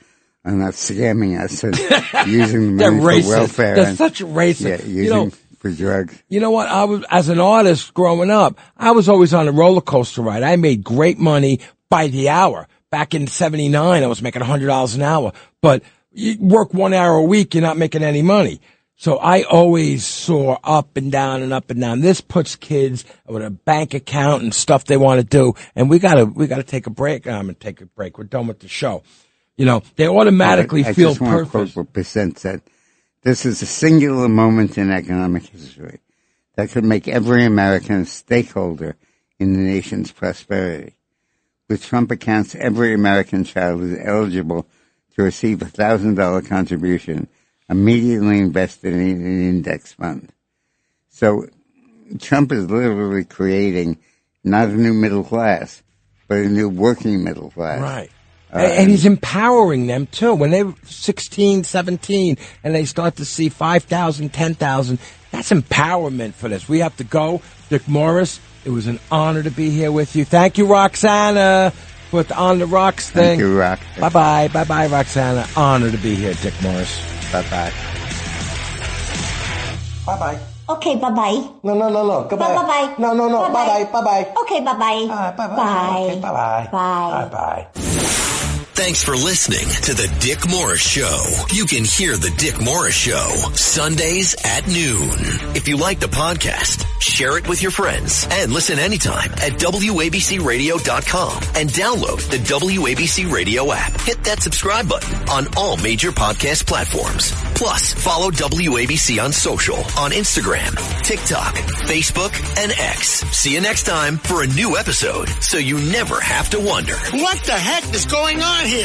are not scamming us and using the money for welfare. They're such racist. Yeah, using for drugs. You know what? As an artist growing up, I was always on a roller coaster ride. I made great money by the hour. Back in 79, I was making $100 an hour. But you work 1 hour a week, you're not making any money. So I always saw up and down and up and down. This puts kids with a bank account and stuff they want to do. And we gotta take a break. I'm gonna take a break. We're done with the show. You know, they automatically feel purpose. I just want to quote what Percent said. This is a singular moment in economic history that could make every American a stakeholder in the nation's prosperity. With Trump accounts, every American child is eligible to receive a $1,000 contribution immediately invested in an index fund. So Trump is literally creating not a new middle class, but a new working middle class. Right. And he's empowering them, too. When they're 16, 17, and they start to see 5,000, 10,000, that's empowerment for this. We have to go. Dick Morris, it was an honor to be here with you. Thank you, Roxana, for the On the Rocks thing. Thank you, Rock. Bye-bye. Bye-bye, Roxana. Honor to be here, Dick Morris. Bye-bye. Bye-bye. Okay, bye-bye. No. Goodbye. Bye-bye. No. Bye-bye. Bye-bye. Okay, bye-bye. Bye-bye. Bye. Okay, bye-bye. Bye. Bye-bye. Thanks for listening to The Dick Morris Show. You can hear The Dick Morris Show Sundays at noon. If you like the podcast, share it with your friends and listen anytime at WABCRadio.com and download the WABC Radio app. Hit that subscribe button on all major podcast platforms. Plus, follow WABC on social on Instagram, TikTok, Facebook, and X. See you next time for a new episode so you never have to wonder. What the heck is going on here?